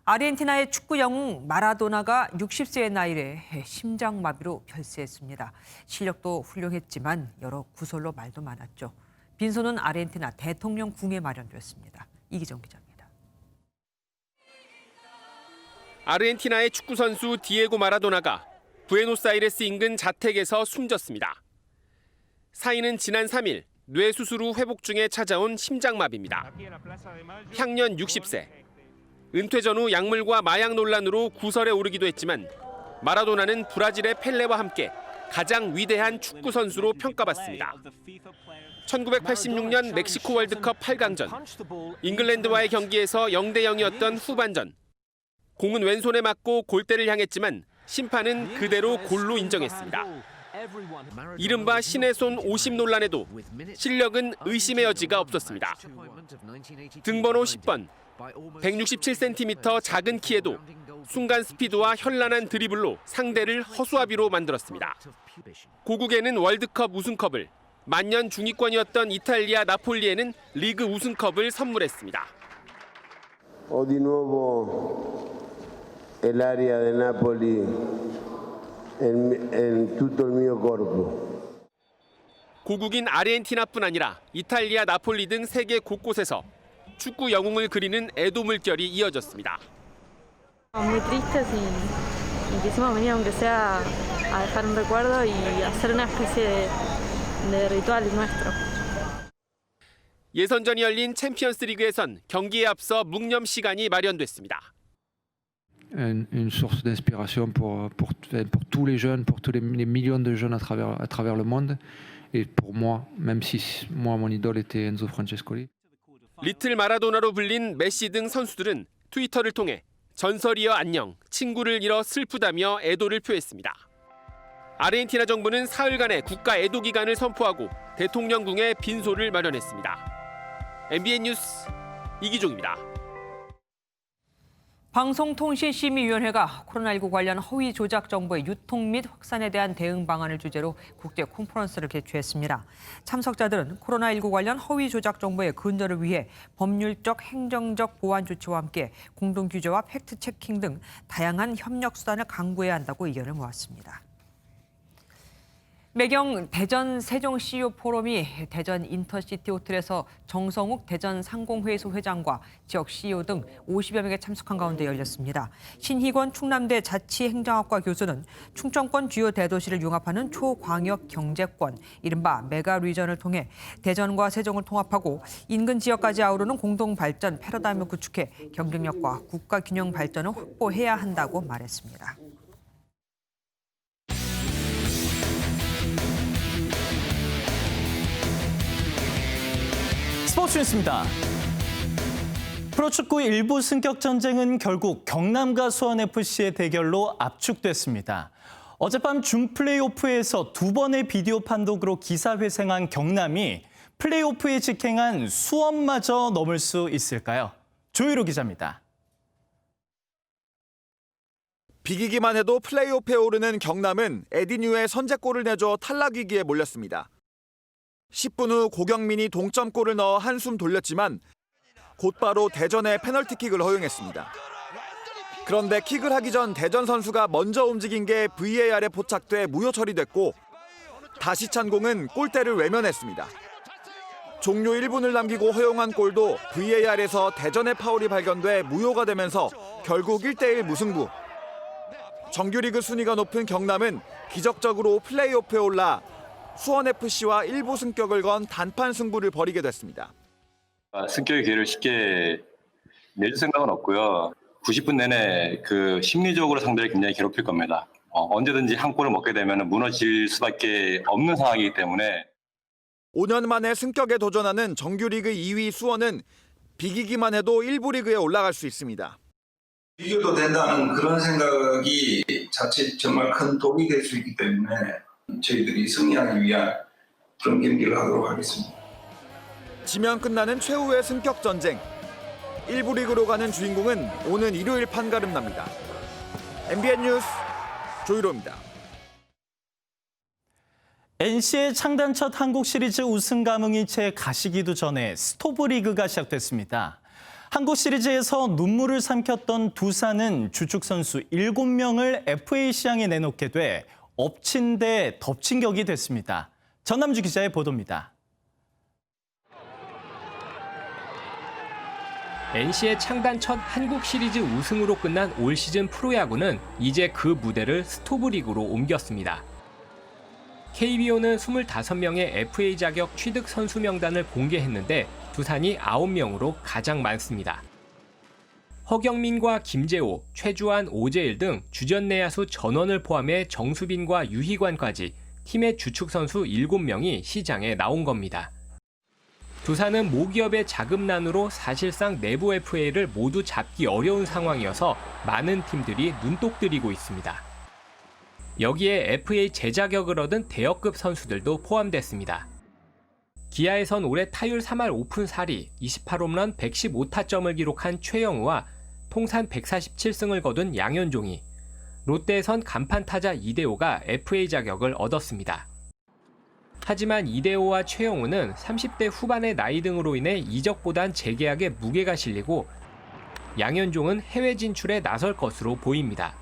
아르헨티나의 축구 영웅 마라도나가 60세의 나이에 심장마비로 별세했습니다. 실력도 훌륭했지만 여러 구설로 말도 많았죠. 빈소는 아르헨티나 대통령 궁에 마련됐습니다. 이기정 기자입니다. 아르헨티나의 축구 선수 디에고 마라도나가 부에노스아이레스 인근 자택에서 숨졌습니다. 사인은 지난 3일 뇌 수술 후 회복 중에 찾아온 심장마비입니다. 향년 60세. 은퇴 전후 약물과 마약 논란으로 구설에 오르기도 했지만 마라도나는 브라질의 펠레와 함께 가장 위대한 축구 선수로 평가받습니다. 1986년 멕시코 월드컵 8강전, 잉글랜드와의 경기에서 0대0이었던 후반전. 공은 왼손에 맞고 골대를 향했지만 심판은 그대로 골로 인정했습니다. 이른바 신의 손 50 논란에도 실력은 의심의 여지가 없었습니다. 등번호 10번, 167cm 작은 키에도 순간 스피드와 현란한 드리블로 상대를 허수아비로 만들었습니다. 고국에는 월드컵 우승컵을, 만년 중위권이었던 이탈리아 나폴리에는 리그 우승컵을 선물했습니다. Ho di nuovo el área de Napoli en tutto il mio corpo. 고국인 아르헨티나뿐 아니라 이탈리아 나폴리 등 세계 곳곳에서 축구 영웅을 그리는 애도 물결이 이어졌습니다. Muy tristes y quisimos venir aunque sea a dejar un recuerdo y hacer una especie de ritual nuestro. 예선전이 열린 챔피언스 리그에선 경기에 앞서 묵념 시간이 마련됐습니다. Une source d'inspiration pour tous les jeunes, pour tous les millions de jeunes à travers le monde et pour moi, même si moi mon idole était Enzo Francescoli. 리틀 마라도나로 불린 메시 등 선수들은 트위터를 통해 전설이여 안녕, 친구를 잃어 슬프다며 애도를 표했습니다. 아르헨티나 정부는 사흘간의 국가 애도 기간을 선포하고 대통령궁에 빈소를 마련했습니다. MBN 뉴스 이기종입니다. 방송통신심의위원회가 코로나19 관련 허위 조작 정보의 유통 및 확산에 대한 대응 방안을 주제로 국제 컨퍼런스를 개최했습니다. 참석자들은 코로나19 관련 허위 조작 정보의 근절을 위해 법률적, 행정적 보완 조치와 함께 공동 규제와 팩트 체킹 등 다양한 협력 수단을 강구해야 한다고 의견을 모았습니다. 매경 대전 세종 CEO 포럼이 대전 인터시티 호텔에서 정성욱 대전 상공회의소 회장과 지역 CEO 등 50여 명이 참석한 가운데 열렸습니다. 신희권 충남대 자치행정학과 교수는 충청권 주요 대도시를 융합하는 초광역 경제권, 이른바 메가리전을 통해 대전과 세종을 통합하고 인근 지역까지 아우르는 공동발전 패러다임을 구축해 경쟁력과 국가균형 발전을 확보해야 한다고 말했습니다. 스포츠 뉴스입니다. 프로축구 일부 승격 전쟁은 결국 경남과 수원FC의 대결로 압축됐습니다. 어젯밤 준 플레이오프에서 2번의 비디오 판독으로 기사회생한 경남이 플레이오프에 직행한 수원마저 넘을 수 있을까요? 조유로 기자입니다. 비기기만 해도 플레이오프에 오르는 경남은 에디뉴의 선제골을 내줘 탈락 위기에 몰렸습니다. 10분 후 고경민이 동점골을 넣어 한숨 돌렸지만 곧바로 대전의 페널티킥을 허용했습니다. 그런데 킥을 하기 전 대전 선수가 먼저 움직인 게 VAR에 포착돼 무효 처리됐고 다시 찬 공은 골대를 외면했습니다. 종료 1분을 남기고 허용한 골도 VAR에서 대전의 파울이 발견돼 무효가 되면서 결국 1대1 무승부. 정규리그 순위가 높은 경남은 기적적으로 플레이오프에 올라 수원FC와 일부 승격을 건 단판 승부를 벌이게 됐습니다. 승격의 기회를 쉽게 내줄 생각은 없고요. 90분 내내 그 심리적으로 상대를 굉장히 괴롭힐 겁니다. 언제든지 한 골을 먹게 되면 무너질 수밖에 없는 상황이기 때문에 5년 만에 승격에 도전하는 정규리그 2위 수원은 비기기만 해도 1부 리그에 올라갈 수 있습니다. 이겨도 된다는 그런 생각이 자칫 정말 큰 독이 될 수 있기 때문에 저희들이 승리하기 위한 그런 경기를 하도록 하겠습니다. 지면 끝나는 최후의 승격 전쟁. 1부 리그로 가는 주인공은 오는 일요일 판가름 납니다. MBN 뉴스 조유로입니다. NC의 창단 첫 한국 시리즈 우승 감흥이 채 가시기도 전에 스토브 리그가 시작됐습니다. 한국 시리즈에서 눈물을 삼켰던 두산은 주축 선수 7명을 FA 시장에 내놓게 돼 엎친 데 덮친 격이 됐습니다. 전남주 기자의 보도입니다. NC의 창단 첫 한국 시리즈 우승으로 끝난 올 시즌 프로야구는 이제 그 무대를 스토브 리그로 옮겼습니다. KBO는 25명의 FA 자격 취득 선수 명단을 공개했는데 두산이 9명으로 가장 많습니다. 허경민과 김재호, 최주환, 오재일 등 주전 내야수 전원을 포함해 정수빈과 유희관까지 팀의 주축 선수 7명이 시장에 나온 겁니다. 두산은 모기업의 자금난으로 사실상 내부 FA를 모두 잡기 어려운 상황이어서 많은 팀들이 눈독 들이고 있습니다. 여기에 FA 재자격을 얻은 대여급 선수들도 포함됐습니다. 기아에선 올해 타율 3할 5푼 4리, 28홈런 115타점을 기록한 최영우와 통산 147승을 거둔 양현종이, 롯데에선 간판 타자 이대호가 FA 자격을 얻었습니다. 하지만 이대호와 최영우는 30대 후반의 나이 등으로 인해 이적보단 재계약에 무게가 실리고 양현종은 해외 진출에 나설 것으로 보입니다.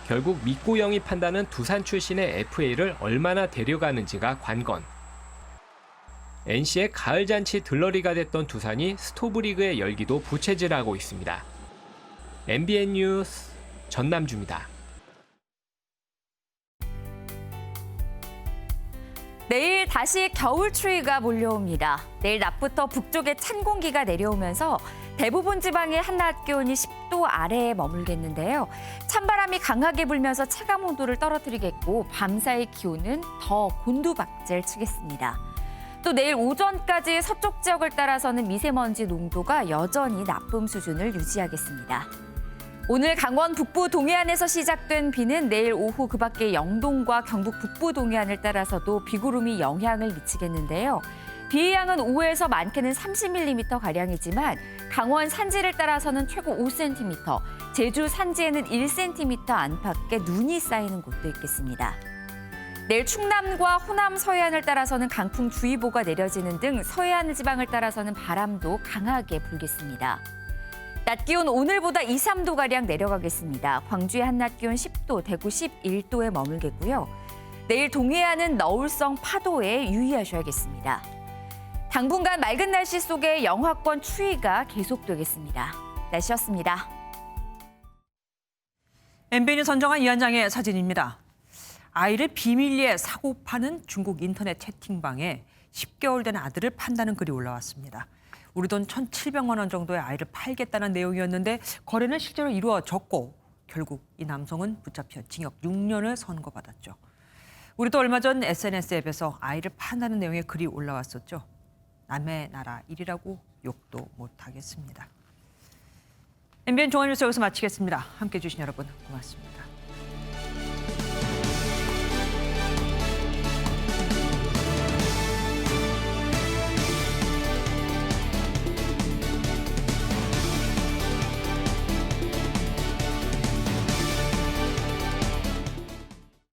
결국 믿고 영입한다는 두산 출신의 FA를 얼마나 데려가는지가 관건. NC의 가을잔치 들러리가 됐던 두산이 스토브리그의 열기도 부채질하고 있습니다. MBN 뉴스 전남주입니다. 내일 다시 겨울 추위가 몰려옵니다. 내일 낮부터 북쪽에 찬 공기가 내려오면서 대부분 지방의 한낮 기온이 10도 아래에 머물겠는데요. 찬바람이 강하게 불면서 체감 온도를 떨어뜨리겠고 밤사이 기온은 더 곤두박질 치겠습니다. 또 내일 오전까지 서쪽 지역을 따라서는 미세먼지 농도가 여전히 나쁨 수준을 유지하겠습니다. 오늘 강원 북부 동해안에서 시작된 비는 내일 오후 그 밖에 영동과 경북 북부 동해안을 따라서도 비구름이 영향을 미치겠는데요. 비의 양은 5에서 많게는 30mm가량이지만 강원 산지를 따라서는 최고 5cm, 제주 산지에는 1cm 안팎의 눈이 쌓이는 곳도 있겠습니다. 내일 충남과 호남 서해안을 따라서는 강풍주의보가 내려지는 등 서해안 지방을 따라서는 바람도 강하게 불겠습니다. 낮 기온 오늘보다 2, 3도가량 내려가겠습니다. 광주의 한낮 기온 10도, 대구 11도에 머물겠고요. 내일 동해안은 너울성 파도에 유의하셔야겠습니다. 당분간 맑은 날씨 속에 영하권 추위가 계속되겠습니다. 날씨였습니다. MBN이 선정한 이 한 장의 사진입니다. 아이를 비밀리에 사고 파는 중국 인터넷 채팅방에 10개월 된 아들을 판다는 글이 올라왔습니다. 우리 돈 1,700만 원 정도의 아이를 팔겠다는 내용이었는데 거래는 실제로 이루어졌고 결국 이 남성은 붙잡혀 징역 6년을 선고받았죠. 우리도 얼마 전 SNS 앱에서 아이를 판다는 내용의 글이 올라왔었죠. 남의 나라 일이라고 욕도 못하겠습니다. MBN 종합뉴스 여기서 마치겠습니다. 함께해 주신 여러분 고맙습니다.